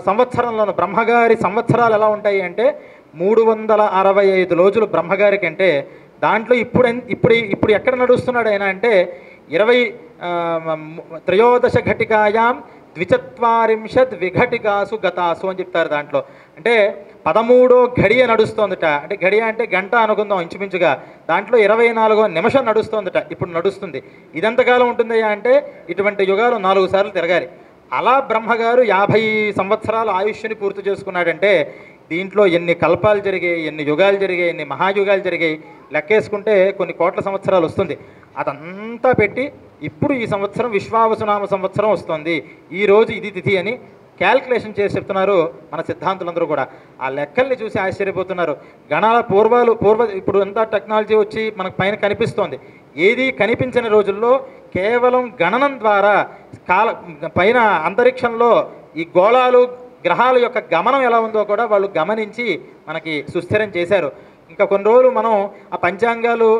సంవత్సరంలోనూ బ్రహ్మగారి సంవత్సరాలు ఎలా ఉంటాయి అంటే 365 రోజులు బ్రహ్మగారికి. అంటే దాంట్లో ఇప్పుడు ఎక్కడ నడుస్తున్నాడు ఆయన అంటే 23 ఘటికాయాం ద్విచత్వారింశద్ విఘటికాసు గతాసు అని చెప్తారు దాంట్లో. అంటే 13వ ఘడియ నడుస్తోందట. అంటే ఘడియ అంటే గంట అనుకుందాం ఇంచుమించుగా. దాంట్లో 24వ నిమిషం నడుస్తోందట, ఇప్పుడు నడుస్తుంది. ఇదెంతకాలం ఉంటుందయ్యా అంటే ఇటువంటి యుగాలు 4 సార్లు తిరగాలి. అలా బ్రహ్మగారు 50 సంవత్సరాల ఆయుష్ని పూర్తి చేసుకున్నాడంటే దీంట్లో ఎన్ని కల్పాలు జరిగాయి, ఎన్ని యుగాలు జరిగాయి, ఎన్ని మహాయుగాలు జరిగాయి, లెక్కేసుకుంటే కొన్ని కోట్ల సంవత్సరాలు వస్తుంది. అదంతా పెట్టి ఇప్పుడు ఈ సంవత్సరం విశ్వావసునామ సంవత్సరం వస్తుంది, ఈరోజు ఇది తిథి అని క్యాల్కులేషన్ చేసి చెప్తున్నారు మన సిద్ధాంతులందరూ కూడా. ఆ లెక్కల్ని చూసి ఆశ్చర్యపోతున్నారు. గణాల ఇప్పుడు అంతా టెక్నాలజీ వచ్చి మనకు పైన కనిపిస్తోంది. ఏది కనిపించని రోజుల్లో కేవలం గణనం ద్వారా పైన అంతరిక్షంలో ఈ గోళాలు గ్రహాల యొక్క గమనం ఎలా ఉందో కూడా వాళ్ళు గమనించి మనకి సుస్థిరం చేశారు. ఇంకా కొన్ని రోజులు మనం ఆ పంచాంగాలు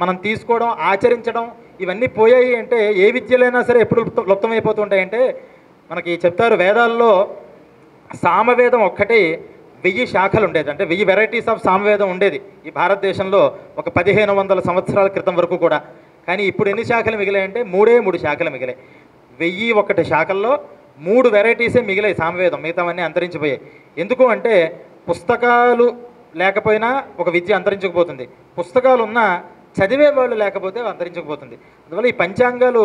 మనం తీసుకోవడం, ఆచరించడం ఇవన్నీ పోయాయి అంటే ఏ విద్యలైనా సరే ఎప్పుడు లుప్తమైపోతుంటాయంటే మనకి చెప్తారు. వేదాల్లో సామవేదం ఒక్కటే 1000 శాఖలు ఉండేది. అంటే 1000 వెరైటీస్ ఆఫ్ సామవేదం ఉండేది ఈ భారతదేశంలో ఒక 1500 సంవత్సరాల క్రితం వరకు కూడా. కానీ ఇప్పుడు ఎన్ని శాఖలు మిగిలాయంటే 3 శాఖలు మిగిలాయి. 1001 శాఖల్లో 3 వెరైటీసే మిగిలాయి సామవేదం, మిగతావన్నీ అంతరించిపోయాయి. ఎందుకు అంటే పుస్తకాలు లేకపోయినా ఒక విద్య అంతరించకపోతుంది, పుస్తకాలు ఉన్నా చదివే వాళ్ళు లేకపోతే అంతరించకపోతుంది. అందువల్ల ఈ పంచాంగాలు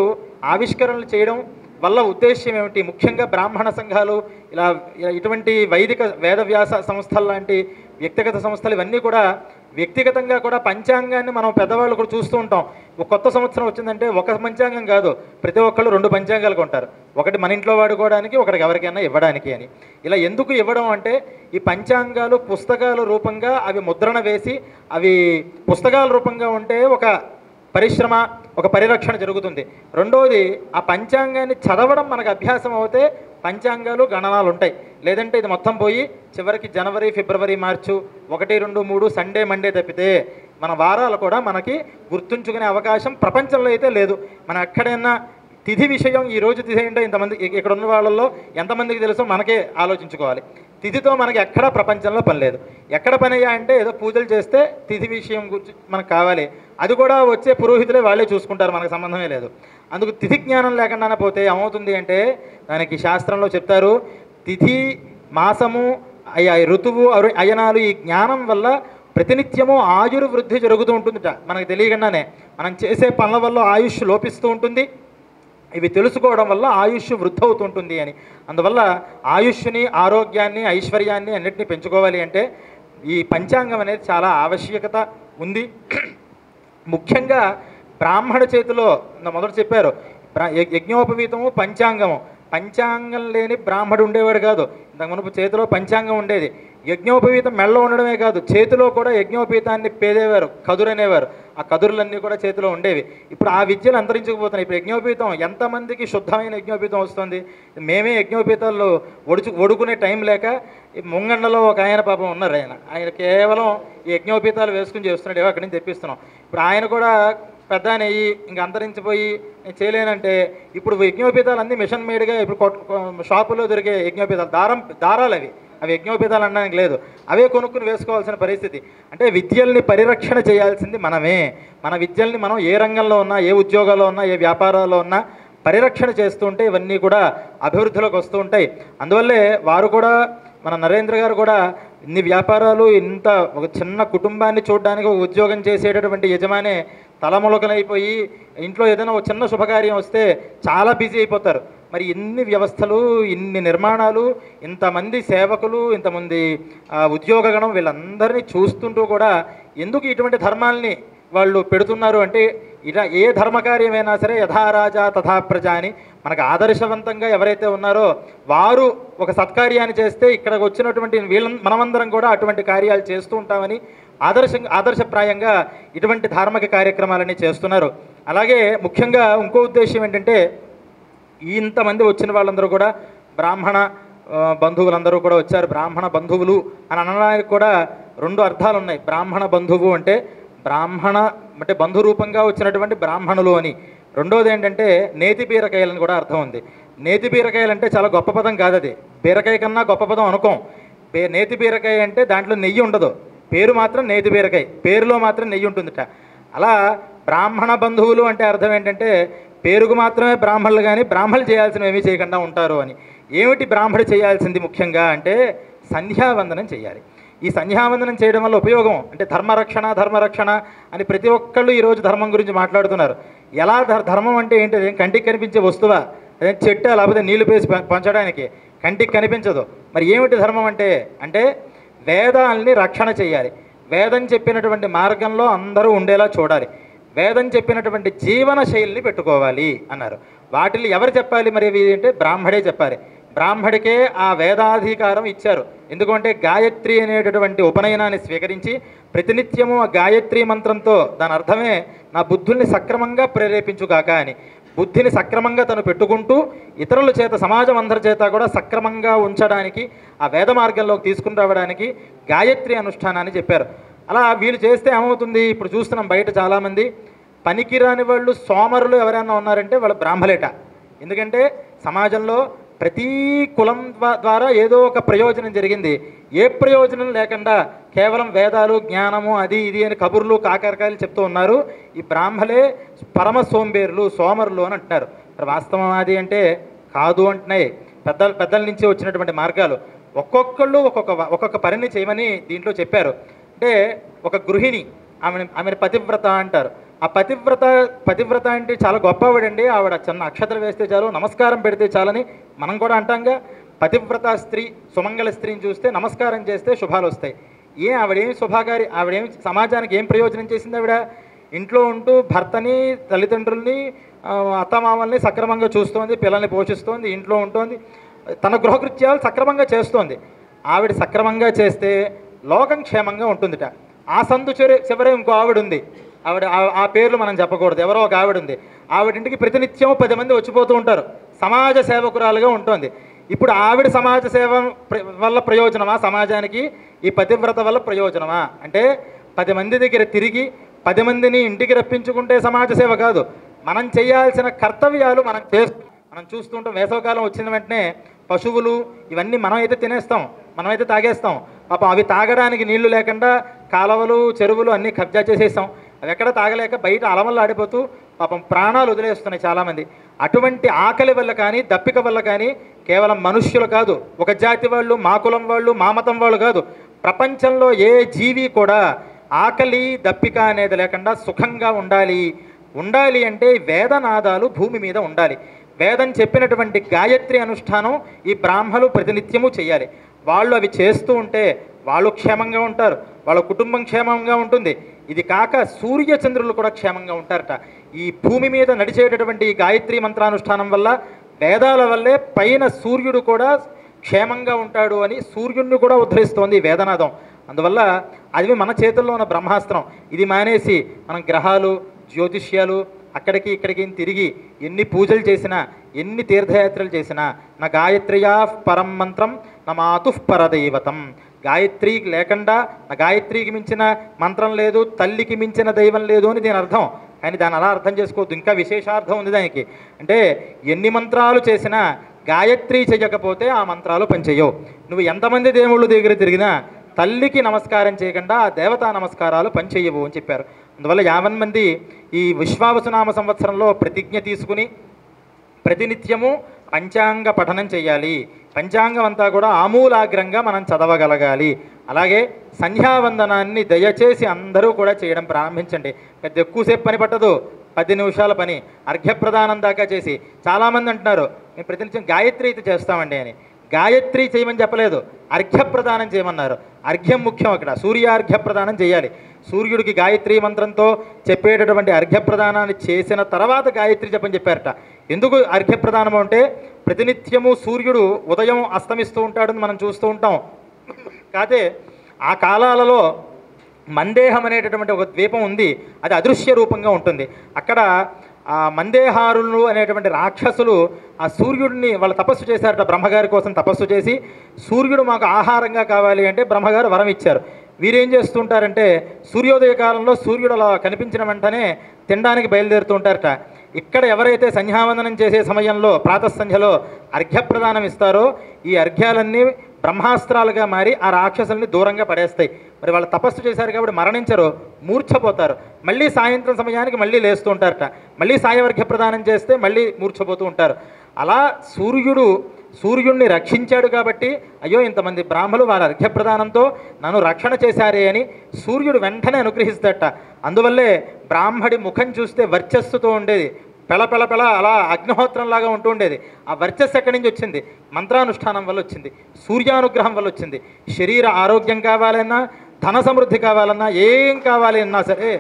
ఆవిష్కరణలు చేయడం వల్ల ఉద్దేశ్యం ఏమిటి? ముఖ్యంగా బ్రాహ్మణ సంఘాలు ఇలా ఇటువంటి వైదిక వేదవ్యాస సంస్థలు లాంటి వ్యక్తిగత సంస్థలు ఇవన్నీ కూడా వ్యక్తిగతంగా కూడా పంచాంగాన్ని మనం పెద్దవాళ్ళు కూడా చూస్తూ ఉంటాం. ఒక కొత్త సంవత్సరం వచ్చిందంటే ఒక పంచాంగం కాదు, ప్రతి ఒక్కళ్ళు 2 పంచాంగాలు కొంటారు. ఒకటి మన ఇంట్లో వాడుకోవడానికి, ఒకటికి ఎవరికైనా ఇవ్వడానికి అని. ఇలా ఎందుకు ఇవ్వడం అంటే ఈ పంచాంగాలు పుస్తకాల రూపంగా అవి ముద్రణ వేసి అవి పుస్తకాల రూపంగా ఉంటే ఒక పరిశ్రమ, ఒక పరిరక్షణ జరుగుతుంది. రెండోది ఆ పంచాంగాన్ని చదవడం మనకు అభ్యాసం అవుతే పంచాంగాలు గణనాలు ఉంటాయి. లేదంటే ఇది మొత్తం పోయి చివరికి జనవరి, ఫిబ్రవరి, మార్చు 1, 2, 3 సండే మండే తప్పితే మన వారాలు కూడా మనకి గుర్తుంచుకునే అవకాశం ప్రపంచంలో అయితే లేదు. మనం ఎక్కడైనా తిథి విషయం ఈరోజు తిథి ఏంటో ఇంతమంది ఇక్కడ ఉన్న వాళ్ళల్లో ఎంతమందికి తెలుసో మనకే ఆలోచించుకోవాలి. తిథితో మనకి ఎక్కడా ప్రపంచంలో పని లేదు. ఎక్కడ పని అయ్యా అంటే ఏదో పూజలు చేస్తే తిథి విషయం గురించి మనకు కావాలి, అది కూడా వచ్చే పురోహితులే వాళ్ళే చూసుకుంటారు, మనకు సంబంధమే లేదు. అందుకు తిథి జ్ఞానం లేకుండా పోతే ఏమవుతుంది అంటే దానికి శాస్త్రంలో చెప్తారు, తిథి మాసము ఋతువు అయనాలు ఈ జ్ఞానం వల్ల ప్రతినిత్యము ఆయుర్వృద్ధి జరుగుతూ ఉంటుందిట. మనకు తెలియకుండానే మనం చేసే పనుల వల్ల ఆయుష్ లోపిస్తూ ఉంటుంది, ఇవి తెలుసుకోవడం వల్ల ఆయుష్ వృద్ధి అవుతుంటుంది అని. అందువల్ల ఆయుష్ని, ఆరోగ్యాన్ని, ఐశ్వర్యాన్ని అన్నిటినీ పెంచుకోవాలి అంటే ఈ పంచాంగం అనేది చాలా ఆవశ్యకత ఉంది. ముఖ్యంగా బ్రాహ్మణ చేతిలో మొదట చెప్పారు యజ్ఞోపవీతము పంచాంగము. పంచాంగం లేని బ్రాహ్మడు ఉండేవాడు కాదు. ఇంతకు మునుపు చేతిలో పంచాంగం ఉండేది. యజ్ఞోపవీతం మెళ్ళ ఉండడమే కాదు, చేతిలో కూడా యజ్ఞోపవీతాన్ని పేదేవారు, కదురనేవారు. ఆ కదురులన్నీ కూడా చేతిలో ఉండేవి. ఇప్పుడు ఆ విద్యలు అంతరించకపోతున్నాయి. ఇప్పుడు యజ్ఞోపవీతం ఎంతమందికి శుద్ధమైన యజ్ఞోపవీతం వస్తుంది? మేమే యజ్ఞోపవీతాల్లో వడుకునే టైం లేక ముంగండలో ఒక ఆయన పాపం ఉన్నారు, ఆయన కేవలం ఈ యజ్ఞోపవీతాలు వేసుకుని చేస్తున్నాడు, అక్కడి నుంచి తెప్పిస్తున్నాం. ఇప్పుడు ఆయన కూడా పెద్ద నెయ్యి ఇంకా అంతరించిపోయి నేను చేయలేనంటే ఇప్పుడు యజ్ఞోపేతాలు అన్నీ మిషన్ మేడ్గా ఇప్పుడు షాపులో దొరికే యజ్ఞోపేతాలు దారాలు అవి యజ్ఞోపేతాలు అనడానికి లేదు, అవే కొనుక్కుని వేసుకోవాల్సిన పరిస్థితి. అంటే విద్యల్ని పరిరక్షణ చేయాల్సింది మనమే. మన విద్యల్ని మనం ఏ రంగంలో ఉన్నా, ఏ ఉద్యోగాల్లో ఉన్నా, ఏ వ్యాపారాల్లో ఉన్నా పరిరక్షణ చేస్తూ ఉంటే ఇవన్నీ కూడా అభివృద్ధిలోకి వస్తూ ఉంటాయి. అందువల్లే వారు కూడా మన నరేంద్ర గారు కూడా ఇన్ని వ్యాపారాలు, ఇంత ఒక చిన్న కుటుంబాన్ని చూడడానికి ఒక ఉద్యోగం చేసేటటువంటి యజమానే తలములకలైపోయి ఇంట్లో ఏదైనా ఒక చిన్న శుభకార్యం వస్తే చాలా బిజీ అయిపోతారు. మరి ఇన్ని వ్యవస్థలు, ఇన్ని నిర్మాణాలు, ఇంతమంది సేవకులు, ఇంతమంది ఉద్యోగగణం వీళ్ళందరినీ చూస్తుంటూ కూడా ఎందుకు ఇటువంటి ధర్మాల్ని వాళ్ళు పెడుతున్నారు అంటే ఇలా ఏ ధర్మకార్యమైనా సరే యథారాజా తథా ప్రజ అని మనకు ఆదర్శవంతంగా ఎవరైతే ఉన్నారో వారు ఒక సత్కార్యాన్ని చేస్తే ఇక్కడికి వచ్చినటువంటి మనమందరం కూడా అటువంటి కార్యాలు చేస్తూ ఉంటామని ఆదర్శప్రాయంగా ఇటువంటి ధార్మిక కార్యక్రమాలన్నీ చేస్తున్నారు. అలాగే ముఖ్యంగా ఇంకో ఉద్దేశం ఏంటంటే ఇంతమంది వచ్చిన వాళ్ళందరూ కూడా బ్రాహ్మణ బంధువులందరూ కూడా వచ్చారు. బ్రాహ్మణ బంధువులు అని అనడానికి కూడా 2 అర్థాలు ఉన్నాయి. బ్రాహ్మణ బంధువు అంటే బ్రాహ్మణ అంటే బంధు రూపంగా వచ్చినటువంటి బ్రాహ్మణులు అని. రెండోది ఏంటంటే నేతి బీరకాయలని కూడా అర్థం ఉంది. నేతి బీరకాయలు అంటే చాలా గొప్ప పదం కాదు, అది బీరకాయ కన్నా గొప్ప పదం అనుకోం. నేతి బీరకాయ అంటే దాంట్లో నెయ్యి ఉండదు, పేరు మాత్రం నేతి బీరకాయ, పేరులో మాత్రం నెయ్యి ఉంటుందిట. అలా బ్రాహ్మణ బంధువులు అంటే అర్థం ఏంటంటే పేరుకు మాత్రమే బ్రాహ్మణులు కానీ బ్రాహ్మణులు చేయాల్సినవి ఏమీ చేయకుండా ఉంటారు అని. ఏమిటి బ్రాహ్మణుడు చేయాల్సింది ముఖ్యంగా అంటే సంధ్యావందనం చేయాలి. ఈ సంధ్యావందనం చేయడం వల్ల ఉపయోగం అంటే ధర్మరక్షణ అని ప్రతి ఒక్కళ్ళు ఈరోజు ధర్మం గురించి మాట్లాడుతున్నారు. ఎలా ధర్మం అంటే ఏంటి? కంటికి కనిపించే వస్తువా? అదే చెట్టు లేకపోతే నీళ్లు పేసి పంచడానికి కంటికి కనిపించదు. మరి ఏమిటి ధర్మం అంటే వేదాల్ని రక్షణ చేయాలి. వేదం చెప్పినటువంటి మార్గంలో అందరూ ఉండేలా చూడాలి. వేదం చెప్పినటువంటి జీవన శైలిని పెట్టుకోవాలి అన్నారు. వాటిని ఎవరు చెప్పాలి మరి అంటే బ్రాహ్మడే చెప్పాలి. బ్రాహ్మడికే ఆ వేదాధికారం ఇచ్చారు. ఎందుకంటే గాయత్రి అనేటటువంటి ఉపనయనాన్ని స్వీకరించి ప్రతినిత్యము ఆ గాయత్రి మంత్రంతో, దాని అర్థమే నా బుద్ధుల్ని సక్రమంగా ప్రేరేపించుగాక అని, బుద్ధిని సక్రమంగా తను పెట్టుకుంటూ ఇతరుల చేత సమాజం అందరి చేత కూడా సక్రమంగా ఉంచడానికి ఆ వేద మార్గంలోకి తీసుకుని రావడానికి గాయత్రి అనుష్ఠానాన్ని చెప్పారు. అలా వీళ్ళు చేస్తే ఏమవుతుంది? ఇప్పుడు చూస్తున్నాం బయట చాలామంది పనికిరాని వాళ్ళు, సోమరులు ఎవరైనా ఉన్నారంటే వాళ్ళు బ్రాహ్మలేట. ఎందుకంటే సమాజంలో ప్రతి కులం ద్వారా ఏదో ఒక ప్రయోజనం జరిగింది. ఏ ప్రయోజనం లేకుండా కేవలం వేదాలు, జ్ఞానము, అది ఇది అని కబుర్లు కాకరకాయలు చెప్తూ ఉన్నారు. ఈ బ్రాహ్మలే పరమ సోంబేరులు, సోమరులు అని అంటున్నారు. వాస్తవం అది అంటే కాదు అంటున్నాయి పెద్దల నుంచి వచ్చినటువంటి మార్గాలు. ఒక్కొక్కళ్ళు ఒక్కొక్క పనిని చేయమని దీంట్లో చెప్పారు. అంటే ఒక గృహిణి, ఆమెను పతివ్రత అంటారు. ఆ పతివ్రత అంటే చాలా గొప్పవాడండి. ఆవిడ చిన్న అక్షతలు వేస్తే చాలు, నమస్కారం పెడితే చాలని మనం కూడా అంటాంగా. పతివ్రత స్త్రీ, సుమంగళ స్త్రీని చూస్తే నమస్కారం చేస్తే శుభాలు వస్తాయి. ఆవిడేమి శుభాకారి, ఆవిడేమి సమాజానికి ఏం ప్రయోజనం చేసింది? ఆవిడ ఇంట్లో ఉంటూ భర్తని, తల్లిదండ్రుల్ని, అత్తమామల్ని సక్రమంగా చూస్తోంది, పిల్లల్ని పోషిస్తోంది, ఇంట్లో ఉంటుంది, తన గృహకృత్యాలు సక్రమంగా చేస్తోంది. ఆవిడ సక్రమంగా చేస్తే లోకం క్షేమంగా ఉంటుందిట. ఆ సందు చివరే ఇంకో ఆవిడ ఉంది. ఆ పేర్లు మనం చెప్పకూడదు. ఎవరో ఒక ఆవిడ ఉంది. ఆవిడింటికి ప్రతినిత్యం 10 మంది వచ్చిపోతూ ఉంటారు. సమాజ సేవకురాలుగా ఉంటుంది. ఇప్పుడు ఆవిడ సమాజ సేవ వల్ల ప్రయోజనమా సమాజానికి? ఈ పతివ్రత వల్ల ప్రయోజనమా అంటే 10 మంది దగ్గర తిరిగి 10 మందిని ఇంటికి రప్పించుకుంటే సమాజ సేవ కాదు. మనం చేయాల్సిన కర్తవ్యాలు మనం చూస్తుంటాం. వేసవకాలం వచ్చిన వెంటనే పశువులు ఇవన్నీ మనమైతే తినేస్తాం, మనమైతే తాగేస్తాం. పాపం అవి తాగడానికి నీళ్లు లేకుండా కాలువలు, చెరువులు అన్నీ కబ్జా చేసేస్తాం. అవి ఎక్కడ తాగలేక బయట అలమల్లాడిపోతూ పాపం ప్రాణాలు వదిలేస్తున్నాయి చాలామంది. అటువంటి ఆకలి వల్ల కానీ, దప్పిక వల్ల కానీ కేవలం మనుష్యులు కాదు, ఒక జాతి వాళ్ళు, మా కులం వాళ్ళు, మా మతం వాళ్ళు కాదు, ప్రపంచంలో ఏ జీవి కూడా ఆకలి, దప్పిక అనేది లేకుండా సుఖంగా ఉండాలి అంటే వేదనాదాలు భూమి మీద ఉండాలి. వేదం చెప్పినటువంటి గాయత్రి అనుష్ఠానం ఈ బ్రాహ్మలు ప్రతినిత్యము చేయాలి. వాళ్ళు అవి చేస్తూ ఉంటే వాళ్ళు క్షేమంగా ఉంటారు, వాళ్ళ కుటుంబం క్షేమంగా ఉంటుంది. ఇది కాక సూర్యచంద్రులు కూడా క్షేమంగా ఉంటారట. ఈ భూమి మీద నడిచేటటువంటి ఈ గాయత్రి మంత్రానుష్ఠానం వల్ల, వేదాల వల్లే పైన సూర్యుడు కూడా క్షేమంగా ఉంటాడు అని సూర్యుడిని కూడా ఉద్ధరిస్తోంది ఈ వేదనాదం. అందువల్ల అది మన చేతుల్లో ఉన్న బ్రహ్మాస్త్రం. ఇది మానేసి మనం గ్రహాలు, జ్యోతిష్యాలు అక్కడికి ఇక్కడికి తిరిగి ఎన్ని పూజలు చేసినా, ఎన్ని తీర్థయాత్రలు చేసినా, నా గాయత్రియా పరం మంత్రం నా మాతుః పరదైవతం. గాయత్రి లేకుండా, నా గాయత్రికి మించిన మంత్రం లేదు, తల్లికి మించిన దైవం లేదు అని దీని అర్థం. కానీ దాన్ని అలా అర్థం చేసుకోవద్దు, ఇంకా విశేషార్థం ఉంది దానికి. అంటే ఎన్ని మంత్రాలు చేసినా గాయత్రి చేయకపోతే ఆ మంత్రాలు పనిచేయవు. నువ్వు ఎంతమంది దేవుళ్ళ దగ్గర తిరిగినా తల్లికి నమస్కారం చేయకుండా ఆ దేవతా నమస్కారాలు పనిచేయవు అని చెప్పారు. అందువల్ల 50 మంది ఈ విశ్వావసునామ సంవత్సరంలో ప్రతిజ్ఞ తీసుకుని ప్రతినిత్యము పంచాంగ పఠనం చేయాలి. పంచాంగం అంతా కూడా ఆమూలాగ్రంగా మనం చదవగలగాలి. అలాగే సంధ్యావందనాన్ని దయచేసి అందరూ కూడా చేయడం ప్రారంభించండి. పెద్ద ఎక్కువసేపు పని పట్టదు, 10 నిమిషాల పని. అర్ఘ్యప్రదానం దాకా చేసి, చాలామంది అంటున్నారు మేము ప్రతినిత్యం గాయత్రి అయితే చేస్తామండి అని. గాయత్రి చేయమని చెప్పలేదు, అర్ఘ్యప్రదానం చేయమన్నారు. అర్ఘ్యం ముఖ్యం. అక్కడ సూర్యార్ఘ్యప్రదానం చేయాలి. సూర్యుడికి గాయత్రి మంత్రంతో చెప్పేటటువంటి అర్ఘ్యప్రదానాన్ని చేసిన తర్వాత గాయత్రి జపం చెప్పారట. ఎందుకు అర్ఘ్యప్రదానం అంటే ప్రతినిత్యము సూర్యుడు ఉదయం అస్తమిస్తూ ఉంటాడని మనం చూస్తూ ఉంటాం. కాదే ఆ కాలాలలో మందేహం అనేటటువంటి ఒక ద్వీపం ఉంది, అది అదృశ్య రూపంగా ఉంటుంది. అక్కడ ఆ మందేహారులు అనేటువంటి రాక్షసులు ఆ సూర్యుడిని వాళ్ళు తపస్సు చేశారట. బ్రహ్మగారి కోసం తపస్సు చేసి, సూర్యుడు మాకు ఆహారంగా కావాలి అంటే బ్రహ్మగారు వరం ఇచ్చారు. వీరేం చేస్తుంటారంటే సూర్యోదయ కాలంలో సూర్యుడు అలా కనిపించిన వెంటనే తినడానికి బయలుదేరుతూ ఉంటారట. ఇక్కడ ఎవరైతే సంధ్యావందనం చేసే సమయంలో ప్రాతఃసంధ్యలో అర్ఘ్యప్రదానం ఇస్తారో ఈ అర్ఘ్యాలన్నీ బ్రహ్మాస్త్రాలుగా మారి ఆ రాక్షసుల్ని దూరంగా పడేస్తాయి. మరి వాళ్ళు తపస్సు చేశారు కాబట్టి మరణించరు, మూర్ఛపోతారు. మళ్ళీ సాయంత్రం సమయానికి మళ్ళీ లేస్తూ ఉంటారట. మళ్ళీ సాయవర్ఘ్య ప్రదానం చేస్తే మళ్ళీ మూర్ఛపోతూ ఉంటారు. అలా సూర్యుడిని రక్షించాడు కాబట్టి అయ్యో ఇంతమంది బ్రాహ్మలు వాళ్ళ అర్ఘ్యప్రదానంతో నన్ను రక్షణ చేశారే అని సూర్యుడు వెంటనే అనుగ్రహిస్తాడట. అందువల్లే బ్రాహ్మడి ముఖం చూస్తే వర్చస్సుతో ఉండేది, పెళ అలా అగ్నిహోత్రంలాగా ఉంటూ ఉండేది. ఆ వర్చస్సు ఎక్కడి నుంచి వచ్చింది? మంత్రానుష్ఠానం వల్ల వచ్చింది, సూర్యానుగ్రహం వల్ల వచ్చింది. శరీర ఆరోగ్యం కావాలన్నా, ధన సమృద్ధి కావాలన్నా, ఏం కావాలి అన్నా సరే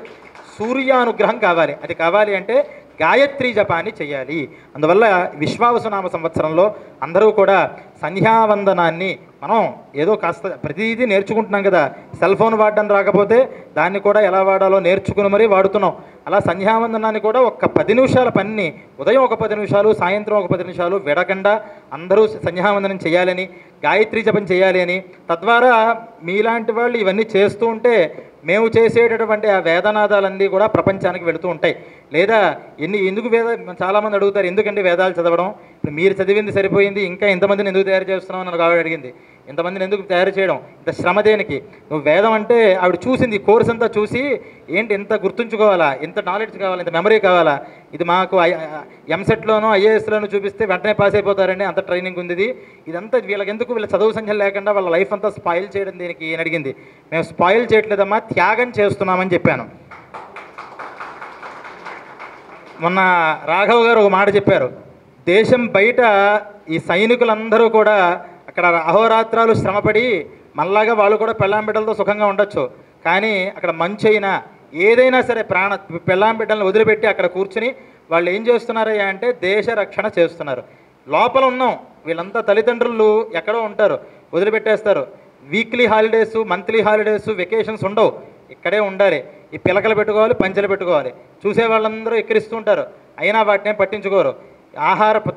సూర్యానుగ్రహం కావాలి. అది కావాలి అంటే గాయత్రీ జపాన్ని చేయాలి. అందువల్ల విశ్వావసునామ సంవత్సరంలో అందరూ కూడా సంధ్యావందనాన్ని మనం ఏదో కాస్త ప్రతిదీ నేర్చుకుంటున్నాం కదా, సెల్ ఫోన్ వాడడం రాకపోతే దాన్ని కూడా ఎలా వాడాలో నేర్చుకుని మరీ వాడుతున్నాం. అలా సంధ్యావందనాన్ని కూడా ఒక 10 నిమిషాల పని, ఉదయం ఒక 10 నిమిషాలు, సాయంత్రం ఒక 10 నిమిషాలు విడకుండా అందరూ సంధ్యావందనం చేయాలని, గాయత్రీ జపం చేయాలి అని, తద్వారా మీలాంటి వాళ్ళు ఇవన్నీ చేస్తూ ఉంటే మేము చేసేటటువంటి ఆ వేదనాదాలన్నీ కూడా ప్రపంచానికి వెళుతూ ఉంటాయి. లేదా ఎందుకు చాలామంది అడుగుతారు, ఎందుకంటే వేదాలు చదవడం, ఇప్పుడు మీరు చదివింది సరిపోయింది, ఇంకా ఎంతమందిని ఎందుకు తయారు చేస్తున్నావు అని ఆవిడ అడిగింది. ఇంతమందిని ఎందుకు తయారు చేయడం, ఇంత శ్రమ దేనికి? నువ్వు వేదం అంటే ఆవిడ చూసింది, కోర్స్ అంతా చూసి ఏంటి ఇంత గుర్తుంచుకోవాలా, ఇంత నాలెడ్జ్ కావాలా, ఇంత మెమరీ కావాలా, ఇది మాకు ఎంసెట్లోనో ఐఏఎస్లోనో చూపిస్తే వెంటనే పాస్ అయిపోతారండి, అంత ట్రైనింగ్ ఉంది, ఇదంతా వీళ్ళ చదువు సంఖ్య లేకుండా వాళ్ళ లైఫ్ అంతా స్పాయిల్ చేయడం దేనికి అని అడిగింది. మేము స్పాయిల్ చేయట్లేదమ్మా, త్యాగం చేస్తున్నామని చెప్పాను. మొన్న రాఘవ్ గారు ఒక మాట చెప్పారు, దేశం బయట ఈ సైనికులందరూ కూడా అక్కడ అహోరాత్రాలు శ్రమపడి మళ్ళాగా వాళ్ళు కూడా పెళ్ళాంబిడ్డలతో సుఖంగా ఉండొచ్చు, కానీ అక్కడ మంచి అయినా ఏదైనా సరే పెళ్ళాంబిడ్డలను వదిలిపెట్టి అక్కడ కూర్చుని వాళ్ళు ఏం చేస్తున్నారయ్యా అంటే దేశ రక్షణ చేస్తున్నారు. లోపల ఉన్నాం, వీళ్ళంతా తల్లిదండ్రులు ఎక్కడో ఉంటారు, వదిలిపెట్టేస్తారు. Weekly holidays, monthly holidays, vacations ఉండవు, ఇక్కడే ఉండాలి. ఈ పిలకలు పెట్టుకోవాలి, పంచెలు పెట్టుకోవాలి. చూసే వాళ్ళందరూ ఎక్కిరిస్తూ ఉంటారు, అయినా వాటిని పట్టించుకోరు.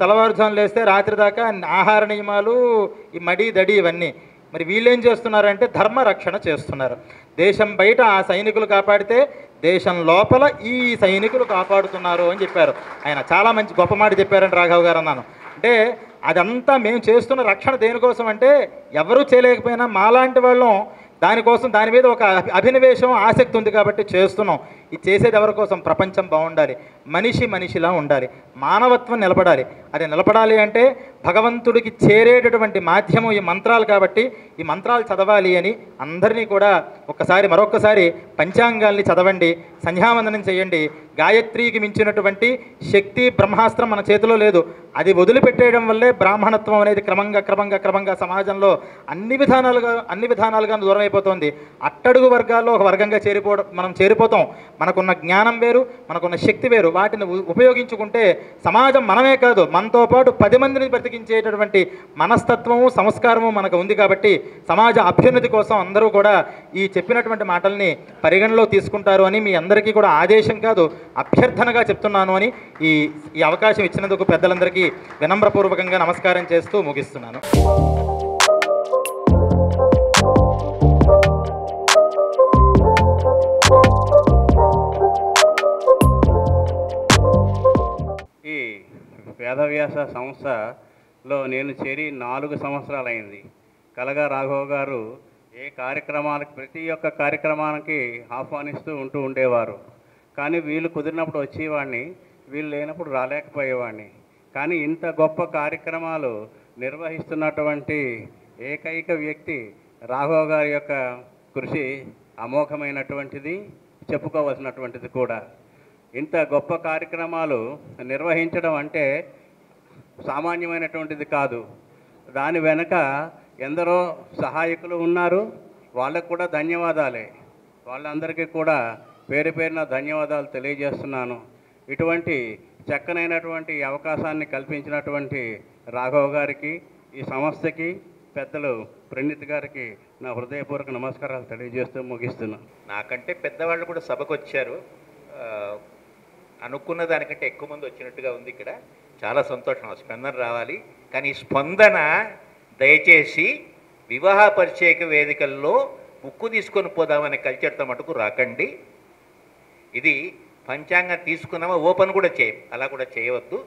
తెల్లవారుజామున లేస్తే రాత్రి దాకా ఆహార నియమాలు, ఈ మడి దడి ఇవన్నీ. మరి వీళ్ళేం చేస్తున్నారంటే ధర్మ రక్షణ చేస్తున్నారు. దేశం బయట ఆ సైనికులు కాపాడితే దేశం లోపల ఈ సైనికులు కాపాడుతున్నారు అని చెప్పారు. ఆయన చాలా మంచి గొప్ప మాట చెప్పారండి రాఘవ్ గారు అన్నాను. అంటే అదంతా మేము చేస్తున్న రక్షణ దేనికోసం అంటే ఎవరూ చేయలేకపోయినా మాలాంటి వాళ్ళం దానికోసం, దాని మీద ఒక అభినవేశం, ఆసక్తి ఉంది కాబట్టి చేస్తున్నాం. ఇది చేసేది ఎవరి కోసం? ప్రపంచం బాగుండాలి, మనిషిలా ఉండాలి, మానవత్వం నిలబడాలి. అది నిలబడాలి అంటే భగవంతుడికి చేరేటటువంటి మాధ్యమం ఈ మంత్రాలు కాబట్టి ఈ మంత్రాలు చదవాలి అని అందరినీ కూడా మరొక్కసారి పంచాంగాల్ని చదవండి, సంధ్యావందనం చేయండి. గాయత్రికి మించినటువంటి శక్తి, బ్రహ్మాస్త్రం మన చేతిలో లేదు. అది వదిలిపెట్టేయడం వల్లే బ్రాహ్మణత్వం అనేది క్రమంగా సమాజంలో అన్ని విధానాలుగా దూరం అయిపోతుంది. అట్టడుగు వర్గాల్లో ఒక వర్గంగా మనం చేరిపోతాం. మనకున్న జ్ఞానం వేరు, మనకున్న శక్తి వేరు. వాటిని ఉపయోగించుకుంటే సమాజం మనమే కాదు, మనతో పాటు 10 మందిని బ్రతికించేటటువంటి మనస్తత్వము, సంస్కారము మనకు ఉంది. కాబట్టి సమాజ అభ్యున్నతి కోసం అందరూ కూడా ఈ చెప్పినటువంటి మాటల్ని పరిగణలో తీసుకుంటారు అని మీ అందరికీ కూడా ఆదేశం కాదు, అభ్యర్థనగా చెప్తున్నాను అని ఈ అవకాశం ఇచ్చినందుకు పెద్దలందరికీ వినమ్రపూర్వకంగా నమస్కారం చేస్తూ ముగిస్తున్నాను.
ఈ వేదవ్యాస సంస్థలో నేను చేరి 4 సంవత్సరాలైంది. కలగా రాఘవ్ గారు ప్రతి ఒక్క కార్యక్రమానికి ఆహ్వానిస్తూ ఉండేవారు. కానీ వీళ్ళు కుదిరినప్పుడు వచ్చేవాడిని, వీళ్ళు లేనప్పుడు రాలేకపోయేవాడిని. కానీ ఇంత గొప్ప కార్యక్రమాలు నిర్వహిస్తున్నటువంటి ఏకైక వ్యక్తి రాఘవ్ గారి యొక్క కృషి అమోఘమైనటువంటిది, చెప్పుకోవలసినటువంటిది కూడా. ఇంత గొప్ప కార్యక్రమాలు నిర్వహించడం అంటే సామాన్యమైనటువంటిది కాదు. దాని వెనక ఎందరో సహాయకులు ఉన్నారు, వాళ్ళకు కూడా ధన్యవాదాలే. వాళ్ళందరికీ కూడా పేరున ధన్యవాదాలు తెలియజేస్తున్నాను. ఇటువంటి చక్కనైనటువంటి అవకాశాన్ని కల్పించినటువంటి రాఘవ్ గారికి, ఈ సంస్థకి, పెద్దలు ప్రణీత్ గారికి నా హృదయపూర్వక నమస్కారాలు తెలియజేస్తూ ముగిస్తున్నాను.
నాకంటే పెద్దవాళ్ళు కూడా సభకు వచ్చారు. అనుకున్న దానికంటే ఎక్కువ మంది వచ్చినట్టుగా ఉంది. ఇక్కడ చాలా సంతోషం, స్పందన రావాలి. కానీ స్పందన దయచేసి వివాహ పరిచయక వేదికల్లో ముక్కు తీసుకొని పోదామనే కల్చర్తో మటుకు రాకండి. ఇది పంచాంగం తీసుకున్నామా ఓపెన్ కూడా చేయం, అలా కూడా చేయవద్దు.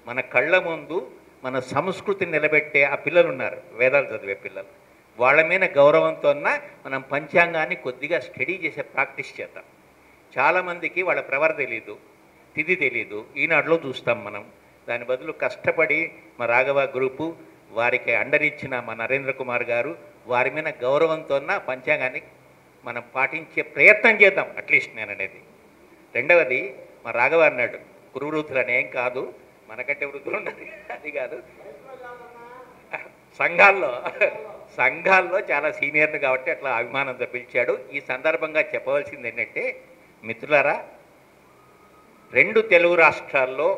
మన కళ్ళ ముందు మన సంస్కృతిని నిలబెట్టే ఆ పిల్లలు ఉన్నారు, వేదాలు చదివే పిల్లలు, వాళ్ళ మీద గౌరవంతో మనం పంచాంగాన్ని కొద్దిగా స్టడీ చేసే ప్రాక్టీస్ చేద్దాం. చాలామందికి వాళ్ళ ప్రవర్ తెలీదు, తిథి తెలీదు, ఈనాడులో చూస్తాం మనం. దాని బదులు కష్టపడి మా రాఘవ గ్రూపు వారికి అండరిచ్చిన మా నరేంద్ర కుమార్ గారు వారి మీద గౌరవంతో పంచాంగాన్ని మనం పాటించే ప్రయత్నం చేద్దాం అట్లీస్ట్ నేను అనేది. రెండవది మా రాఘవ అన్నాడు కురువృద్ధులు అనేం కాదు, మనకంటే వృద్ధులు ఉన్నది అది కాదు, సంఘాల్లో చాలా సీనియర్లు కాబట్టి అట్లా అభిమానంతో పిలిచాడు. ఈ సందర్భంగా చెప్పవలసింది ఏంటంటే మిత్రులారా, 2 తెలుగు రాష్ట్రాల్లో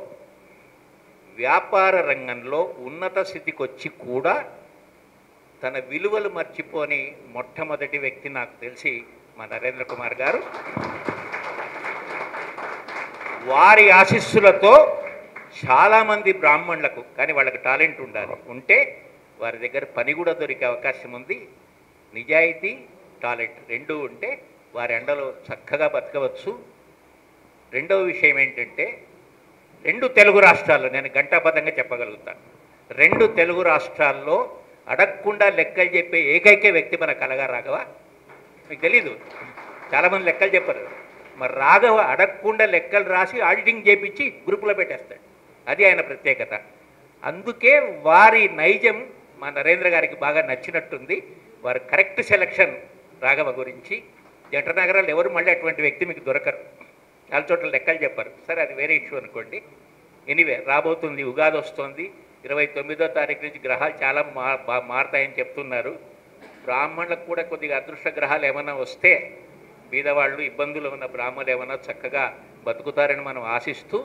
వ్యాపార రంగంలో ఉన్నత స్థితికి వచ్చి కూడా తన విలువలు మర్చిపోని మొట్టమొదటి వ్యక్తి నాకు తెలిసి మా నరేంద్ర కుమార్ గారు. వారి ఆశీస్సులతో చాలామంది బ్రాహ్మణులకు, కానీ వాళ్ళకి టాలెంట్ ఉండాలి, ఉంటే వారి దగ్గర పని కూడా దొరికే అవకాశం ఉంది. నిజాయితీ, టాలెంట్ 2 ఉంటే వారి అండలో చక్కగా బతకవచ్చు. రెండవ విషయం ఏంటంటే 2 తెలుగు రాష్ట్రాల్లో, నేను ఘంటాబద్ధంగా చెప్పగలుగుతాను, 2 తెలుగు రాష్ట్రాల్లో అడగకుండా లెక్కలు చెప్పే ఏకైక వ్యక్తి మన కలగా రాఘవ. మీకు తెలీదు, చాలామంది లెక్కలు చెప్పరు, మరి రాఘవ అడగకుండా లెక్కలు రాసి ఆడిటింగ్ చేపించి గ్రూపులో పెట్టేస్తాడు, అది ఆయన ప్రత్యేకత. అందుకే వారి నైజం మా నరేంద్ర గారికి బాగా నచ్చినట్టుంది. వారు కరెక్ట్ సెలక్షన్ రాఘవ గురించి. జంటనగరాలు ఎవరు మళ్ళీ అటువంటి వ్యక్తి మీకు దొరకరు, చాలా చోట్ల లెక్కలు చెప్పారు. సరే, అది వేరే ఇష్యూ అనుకోండి. ఎనీవే, రాబోతుంది, ఉగాది వస్తుంది, 29వ తారీఖు నుంచి గ్రహాలు చాలా మారుతాయని చెప్తున్నారు. బ్రాహ్మణులకు కూడా కొద్దిగా అదృష్ట గ్రహాలు ఏమైనా వస్తే బీదవాళ్ళు, ఇబ్బందులు ఉన్న బ్రాహ్మణులు ఏమైనా చక్కగా బతుకుతారని మనం ఆశిస్తూ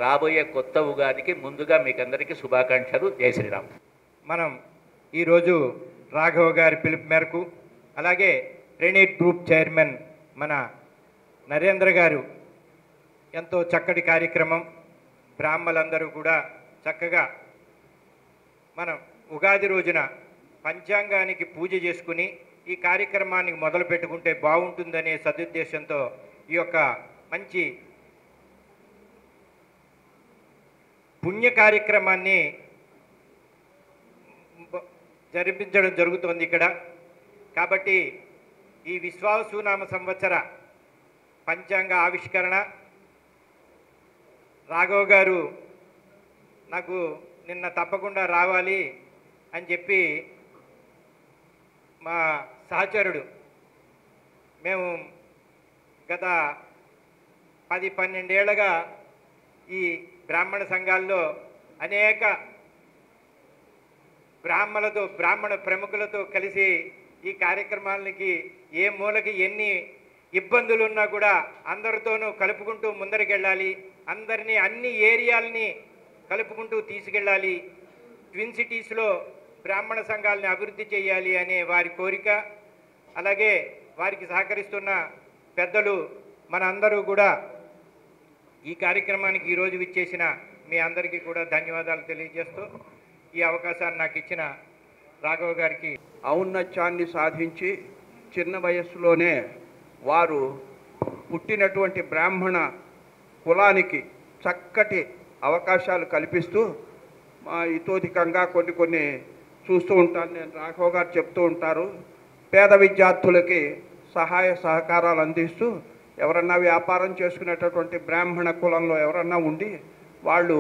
రాబోయే కొత్త ఉగాదికి ముందుగా మీకందరికీ శుభాకాంక్షలు. జై శ్రీరామ్.
మనం ఈరోజు రాఘవ గారి పిలుపు మేరకు, అలాగే ట్రైనేట్ గ్రూప్ చైర్మన్ మన నరేంద్ర గారు ఎంతో చక్కటి కార్యక్రమం, బ్రాహ్మలందరూ కూడా చక్కగా మనం ఉగాది రోజున పంచాంగానికి పూజ చేసుకుని ఈ కార్యక్రమానికి మొదలు పెట్టుకుంటే బాగుంటుందనే సదుద్దేశంతో ఈ యొక్క మంచి పుణ్య కార్యక్రమాన్ని జరిపించడం జరుగుతోంది ఇక్కడ. కాబట్టి ఈ విశ్వావసునామ సంవత్సర పంచాంగ ఆవిష్కరణ రాఘవ గారు నాకు నిన్న తప్పకుండా రావాలి అని చెప్పి మా సహచరుడు, మేము గత 10-12 ఏళ్ళగా ఈ బ్రాహ్మణ సంఘాల్లో అనేక బ్రాహ్మణ ప్రముఖులతో కలిసి ఈ కార్యక్రమాలకి ఏ మూలకి ఎన్ని ఇబ్బందులు ఉన్నా కూడా అందరితోనూ కలుపుకుంటూ ముందరికెళ్ళాలి, అందరినీ అన్ని ఏరియాలని కలుపుకుంటూ తీసుకెళ్ళాలి, ట్విన్ సిటీస్లో బ్రాహ్మణ సంఘాలని అభివృద్ధి చేయాలి అనే వారి కోరిక. అలాగే వారికి సహకరిస్తున్న పెద్దలు మన అందరూ కూడా ఈ కార్యక్రమానికి ఈరోజు విచ్చేసిన మీ అందరికీ కూడా ధన్యవాదాలు తెలియజేస్తూ ఈ అవకాశాన్ని నాకు ఇచ్చిన రాఘవ గారికి
ఔన్నత్యాన్ని సాధించి చిన్న వయస్సులోనే వారు పుట్టినటువంటి బ్రాహ్మణ కులానికి చక్కటి అవకాశాలు కల్పిస్తూ ఇతోధికంగా కొన్ని చూస్తూ ఉంటాను నేను. రాఘవ గారు చెప్తూ ఉంటారు, పేద విద్యార్థులకి సహాయ సహకారాలు అందిస్తూ ఎవరన్నా వ్యాపారం చేసుకునేటటువంటి బ్రాహ్మణ కులంలో ఎవరన్నా ఉండి వాళ్ళు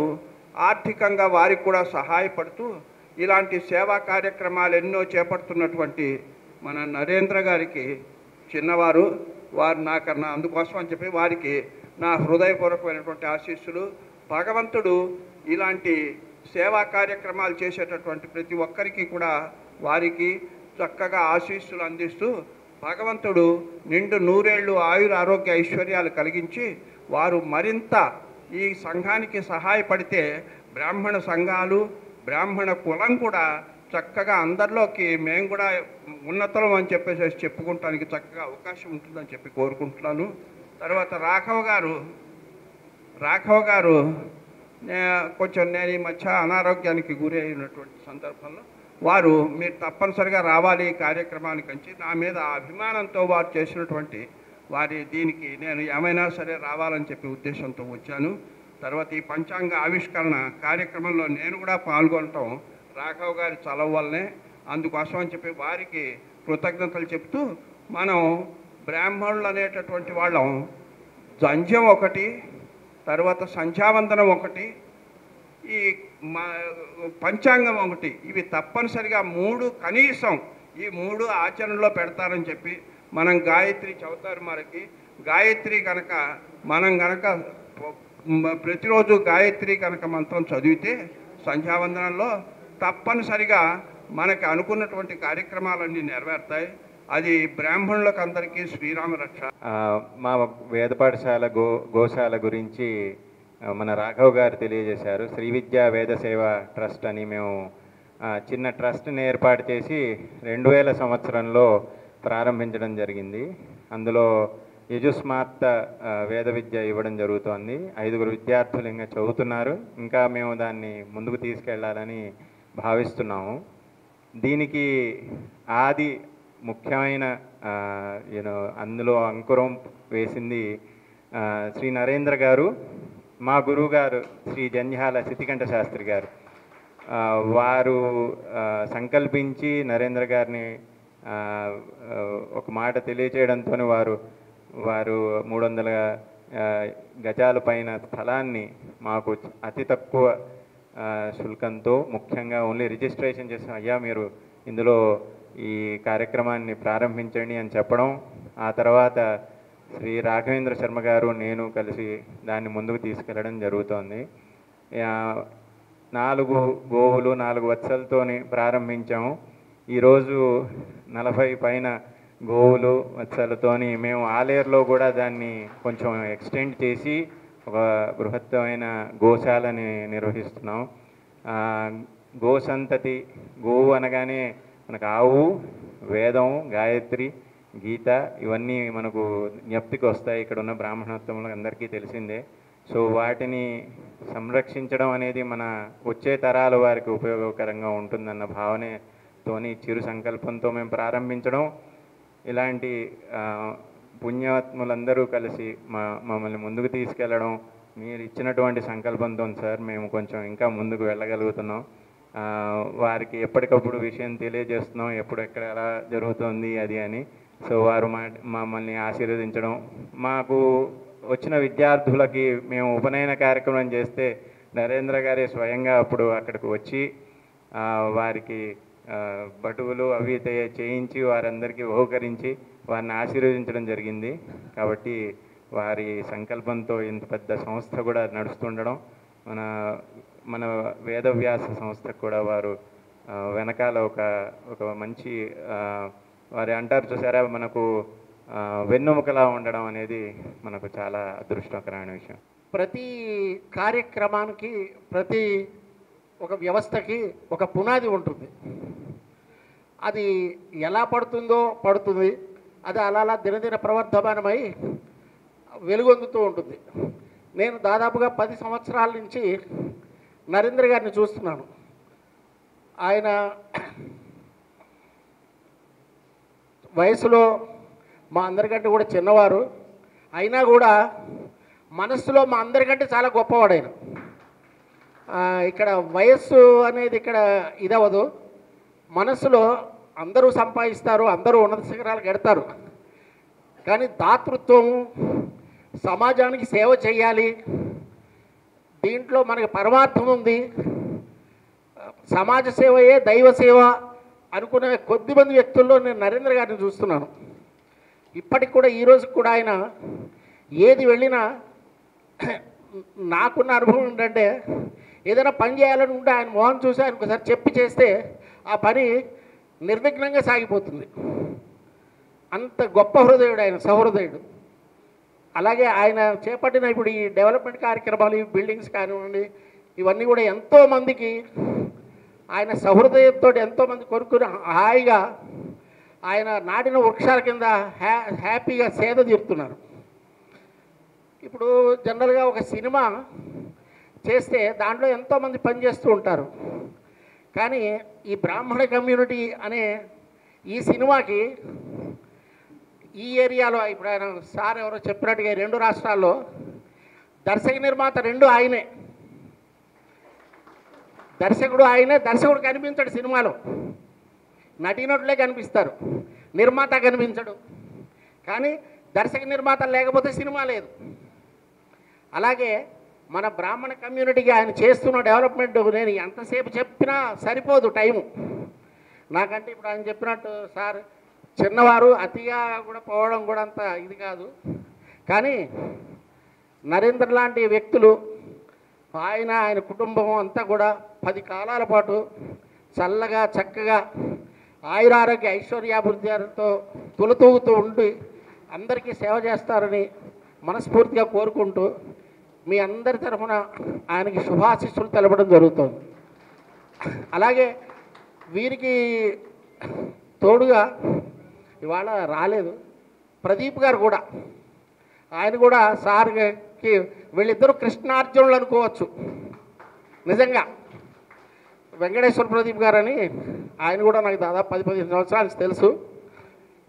ఆర్థికంగా వారికి కూడా సహాయపడుతూ ఇలాంటి సేవా కార్యక్రమాలు ఎన్నో చేపడుతున్నటువంటి మన నరేంద్ర గారికి చిన్నవారు, వారు నాకన్నా అందుకోసం అని చెప్పి వారికి నా హృదయపూర్వకమైనటువంటి ఆశీస్సులు. భగవంతుడు ఇలాంటి సేవా కార్యక్రమాలు చేసేటటువంటి ప్రతి ఒక్కరికి కూడా వారికి చక్కగా ఆశీస్సులు అందిస్తూ భగవంతుడు నిండు 100 ఏళ్ళు ఆయుర ఆరోగ్య ఐశ్వర్యాలు కలిగించి వారు మరింత ఈ సంఘానికి సహాయపడితే బ్రాహ్మణ సంఘాలు, బ్రాహ్మణ కులం కూడా చక్కగా అందరిలోకి మేము కూడా ఉన్నతలం అని చెప్పేసి చెప్పుకోవటానికి చక్కగా అవకాశం ఉంటుందని చెప్పి కోరుకుంటున్నాను. తర్వాత రాఘవ గారు కొంచెం నేను ఈ మధ్య అనారోగ్యానికి గురి అయినటువంటి సందర్భంలో వారు మీరు తప్పనిసరిగా రావాలి ఈ కార్యక్రమానికి అని నా మీద అభిమానంతో వారు చేసినటువంటి వారి దీనికి నేను ఏమైనా సరే రావాలని చెప్పి ఉద్దేశంతో వచ్చాను. తర్వాత ఈ పంచాంగ ఆవిష్కరణ కార్యక్రమంలో నేను కూడా పాల్గొనటం రాఘవ్ గారి చలవ వల్లనే. అందుకోసం అని చెప్పి వారికి కృతజ్ఞతలు చెప్తూ, మనం బ్రాహ్మణులు అనేటటువంటి వాళ్ళం జంధ్యం ఒకటి, తర్వాత సంధ్యావందనం ఒకటి, ఈ పంచాంగం ఒకటి, ఇవి తప్పనిసరిగా 3 కనీసం ఈ 3 ఆచరణలో పెడతారని చెప్పి మనం గాయత్రి చదువుతారు. మనకి గాయత్రి కనుక మనం కనుక ప్రతిరోజు గాయత్రి కనుక మంత్రం చదివితే సంధ్యావందనంలో తప్పనిసరిగా మనకి అనుకున్నటువంటి కార్యక్రమాలన్నీ నెరవేరుతాయి. అది బ్రాహ్మణులకు అందరికీ శ్రీరామ రక్ష.
మా వేద పాఠశాల గోశాల గురించి మన రాఘవ్ గారు తెలియజేశారు. శ్రీ విద్యా వేద సేవ ట్రస్ట్ అని మేము చిన్న ట్రస్ట్ని ఏర్పాటు చేసి 2000 సంవత్సరంలో ప్రారంభించడం జరిగింది. అందులో యజుస్మార్త వేద విద్య ఇవ్వడం జరుగుతోంది. 5 విద్యార్థులు ఇంకా చదువుతున్నారు. ఇంకా మేము దాన్ని ముందుకు తీసుకెళ్లాలని భావిస్తున్నాము. దీనికి ఆది ముఖ్యమైన అందులో అంకురం వేసింది శ్రీ నరేంద్ర గారు, మా గురువు గారు శ్రీ జంధ్యాల సిద్ధికంఠ శాస్త్రి గారు. వారు సంకల్పించి నరేంద్ర గారిని ఒక మాట తెలియచేయడంతో వారు 300 గజాల పైన స్థలాన్ని మాకు అతి తక్కువ శుల్కంతో, ముఖ్యంగా ఓన్లీ రిజిస్ట్రేషన్ చేసిన, అయ్యా మీరు ఇందులో ఈ కార్యక్రమాన్ని ప్రారంభించండి అని చెప్పడం. ఆ తర్వాత శ్రీ రాఘవేంద్ర శర్మ గారు నేను కలిసి దాన్ని ముందుకు తీసుకెళ్ళడం జరుగుతోంది. 4 గోవులు 4 వత్సలతోని ప్రారంభించాము. ఈరోజు 40 పైన గోవులు వత్సలతోని మేము ఆలేరులో కూడా దాన్ని కొంచెం ఎక్స్టెండ్ చేసి ఒక బృహత్తమైన గోశాలని నిర్వహిస్తున్నాం. గోసంతతి, గోవు అనగానే మనకు ఆవు, వేదం, గాయత్రి, గీత ఇవన్నీ మనకు జ్ఞప్తికి వస్తాయి. ఇక్కడ ఉన్న బ్రాహ్మణోత్తములకు అందరికీ తెలిసిందే. సో వాటిని సంరక్షించడం అనేది మన వచ్చే తరాల వారికి ఉపయోగకరంగా ఉంటుందన్న భావనతోని చిరు సంకల్పంతో మేము ప్రారంభించడం. ఇలాంటి పుణ్యాత్ములందరూ కలిసి మమ్మల్ని ముందుకు తీసుకెళ్ళడం, మీరు ఇచ్చినటువంటి సంకల్పంతో సార్ మేము కొంచెం ఇంకా ముందుకు వెళ్ళగలుగుతున్నాం. వారికి ఎప్పటికప్పుడు విషయం తెలియజేస్తున్నాం, ఎక్కడ ఎలా జరుగుతుంది అది అని. సో వారు మమ్మల్ని ఆశీర్వదించడం, మాకు వచ్చిన విద్యార్థులకి మేము ఉపనయన కార్యక్రమం చేస్తే నరేంద్ర గారే స్వయంగా అప్పుడు అక్కడికి వచ్చి వారికి బటువులు అవి చేయించి వారందరికీ బహుకరించి వారిని ఆశీర్వదించడం జరిగింది. కాబట్టి వారి సంకల్పంతో ఇంత పెద్ద సంస్థ కూడా నడుస్తుండడం, మన వేదవ్యాస సంస్థకు కూడా వారు వెనకాల ఒక మంచి వారి అంటారు చూసారా, మనకు వెన్నుముకలా ఉండడం అనేది మనకు చాలా అదృష్టకరమైన విషయం.
ప్రతి కార్యక్రమానికి, ప్రతి ఒక వ్యవస్థకి ఒక పునాది ఉంటుంది. అది ఎలా పడుతుంది, అది అలా దినదిన ప్రవర్ధమానమై వెలుగొందుతూ ఉంటుంది. నేను దాదాపుగా 10 సంవత్సరాల నుంచి నరేంద్ర గారిని చూస్తున్నాను. ఆయన వయసులో మా అందరికంటే కూడా చిన్నవారు, అయినా కూడా మనస్సులో మా అందరికంటే చాలా గొప్పవాడు ఆయన. ఇక్కడ వయస్సు అనేది ఇక్కడ ఇదవదు. మనస్సులో అందరూ సంపాదిస్తారు, అందరూ ఉన్నత శిఖరాలకు ఎడతారు. కానీ దాతృత్వము, సమాజానికి సేవ చేయాలి, దీంట్లో మనకి పరమార్థం ఉంది, సమాజ సేవయే దైవ సేవ అనుకునే కొద్దిమంది వ్యక్తుల్లో నేను నరేంద్ర గారిని చూస్తున్నాను. ఇప్పటికి కూడా ఈరోజు కూడా ఆయన ఏది వెళ్ళినా నాకున్న అనుభవం ఏంటంటే, ఏదైనా పని చేయాలని ఉంటే ఆయన మొహం చూసి ఆయన ఒకసారి చెప్పి చేస్తే ఆ పని నిర్విఘ్నంగా సాగిపోతుంది. అంత గొప్ప హృదయుడు ఆయన, సహృదయుడు. అలాగే ఆయన చేపట్టిన ఇప్పుడు ఈ డెవలప్మెంట్ కార్యక్రమాలు, ఈ బిల్డింగ్స్ కానివ్వండి, ఇవన్నీ కూడా ఎంతోమందికి ఆయన సహృదయంతో ఎంతోమంది కొనుక్కుని హాయిగా ఆయన నాటిన వృక్షాల కింద హ్యాపీగా సేద తీరుతున్నారు. ఇప్పుడు జనరల్గా ఒక సినిమా చేస్తే దాంట్లో ఎంతోమంది పనిచేస్తూ ఉంటారు. కానీ ఈ బ్రాహ్మణ కమ్యూనిటీ అనే ఈ సినిమాకి ఈ ఏరియాలో ఇప్పుడు ఆయన సార్ ఎవరో చెప్పినట్టుగా 2 రాష్ట్రాల్లో దర్శక నిర్మాత రెండు ఆయనే. దర్శకుడు ఆయనే, దర్శకుడు కనిపించడు సినిమాలో, నటీనటులే కనిపిస్తారు, నిర్మాత కనిపించడు. కానీ దర్శక నిర్మాత లేకపోతే సినిమా లేదు. అలాగే మన బ్రాహ్మణ కమ్యూనిటీకి ఆయన చేస్తున్న డెవలప్మెంట్ నేను ఎంతసేపు చెప్పినా సరిపోదు టైము. నాకంటే ఇప్పుడు ఆయన చెప్పినట్టు సార్ చిన్నవారు అతిగా కూడా పోవడం కూడా అంత ఇది కాదు. కానీ నరేంద్ర లాంటి వ్యక్తులు, ఆయన కుటుంబం అంతా కూడా 10 కాలాల పాటు చల్లగా చక్కగా ఆయురారోగ్య ఐశ్వర్యాభివృద్ధితో తులతూగుతూ ఉండి అందరికీ సేవ చేస్తారని మనస్ఫూర్తిగా కోరుకుంటూ మీ అందరి తరఫున ఆయనకి శుభాశీస్సులు తెలపడం జరుగుతుంది. అలాగే వీరికి తోడుగా ఇవాళ రాలేదు ప్రదీప్ గారు కూడా. ఆయన కూడా సార్కి వీళ్ళిద్దరూ కృష్ణార్జునులు అనుకోవచ్చు. నిజంగా వెంకటేశ్వర ప్రదీప్ గారు అని ఆయన కూడా నాకు దాదాపు 10-15 సంవత్సరాలు తెలుసు.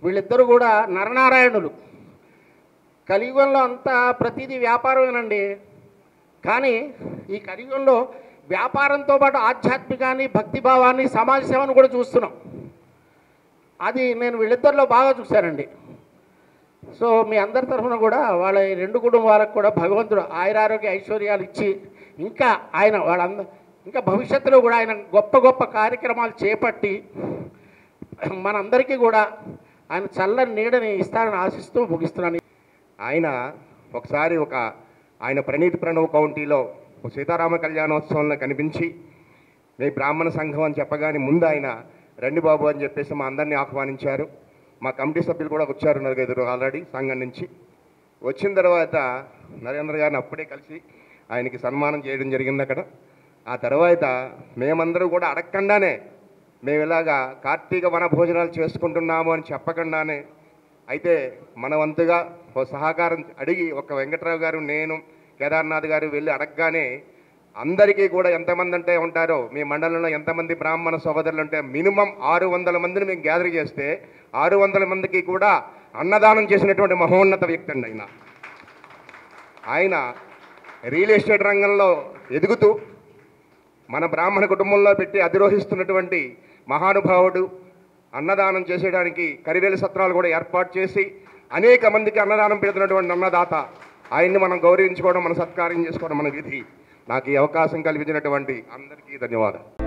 వీళ్ళిద్దరూ కూడా నరనారాయణులు. కలియుగంలో అంతా ప్రతిదీ వ్యాపారమేనండి. కానీ ఈ కలియుగంలో వ్యాపారంతో పాటు ఆధ్యాత్మికాన్ని, భక్తిభావాన్ని, సమాజ సేవను కూడా చూస్తున్నాం. అది నేను వీళ్ళిద్దరిలో బాగా చూశానండి. సో మీ అందరి తరఫున కూడా వాళ్ళ 2 కుటుంబాలకు కూడా భగవంతుడు ఆయురారోగ్య ఐశ్వర్యాలు ఇచ్చి ఇంకా ఆయన ఇంకా భవిష్యత్తులో కూడా ఆయన గొప్ప గొప్ప కార్యక్రమాలు చేపట్టి మనందరికీ కూడా ఆయన చల్లని నీడని ఇస్తారని ఆశిస్తూ ముగిస్తున్నాను.
ఆయన ఒకసారి ఆయన ప్రణీతి ప్రణవ్ కౌంటీలో సీతారామ కళ్యాణోత్సవంలో కనిపించి మీ బ్రాహ్మణ సంఘం అని చెప్పగానే ముందు ఆయన రండి బాబు అని చెప్పేసి మా అందరినీ ఆహ్వానించారు. మా కమిటీ సభ్యులు కూడా వచ్చారు 4-5 ఆల్రెడీ సంఘం నుంచి. వచ్చిన తర్వాత నరేంద్ర గారిని అప్పుడే కలిసి ఆయనకి సన్మానం చేయడం జరిగింది అక్కడ. ఆ తర్వాత మేమందరూ కూడా అడగకుండానే మేము ఇలాగా కార్తీక వన భోజనాలు చేసుకుంటున్నాము అని చెప్పకుండానే, అయితే మన వంతుగా ఓ సహకారం అడిగి ఒక వెంకట్రావు గారు, నేను, కేదార్నాథ్ గారు వెళ్ళి అడగగానే అందరికీ కూడా ఎంతమంది అంటే ఉంటారో మీ మండలంలో ఎంతమంది బ్రాహ్మణ సోదరులు ఉంటే మినిమం 600 మందిని మేము గ్యాదర్ చేస్తే 600 మందికి కూడా అన్నదానం చేసినటువంటి మహోన్నత వ్యక్తి అండి ఆయన. ఆయన రియల్ ఎస్టేట్ రంగంలో ఎదుగుతూ మన బ్రాహ్మణ కుటుంబంలో పెట్టి అధిరోహిస్తున్నటువంటి మహానుభావుడు. అన్నదానం చేసేయడానికి కరివేలు సత్రాలు కూడా ఏర్పాటు చేసి అనేక మందికి అన్నదానం పెడుతున్నటువంటి అన్నదాత. ఆయన్ని మనం గౌరవించుకోవడం, మన సత్కారం చేసుకోవడం మన విధి. నాకు ఈ అవకాశం కల్పించినటువంటి అందరికీ ధన్యవాదాలు.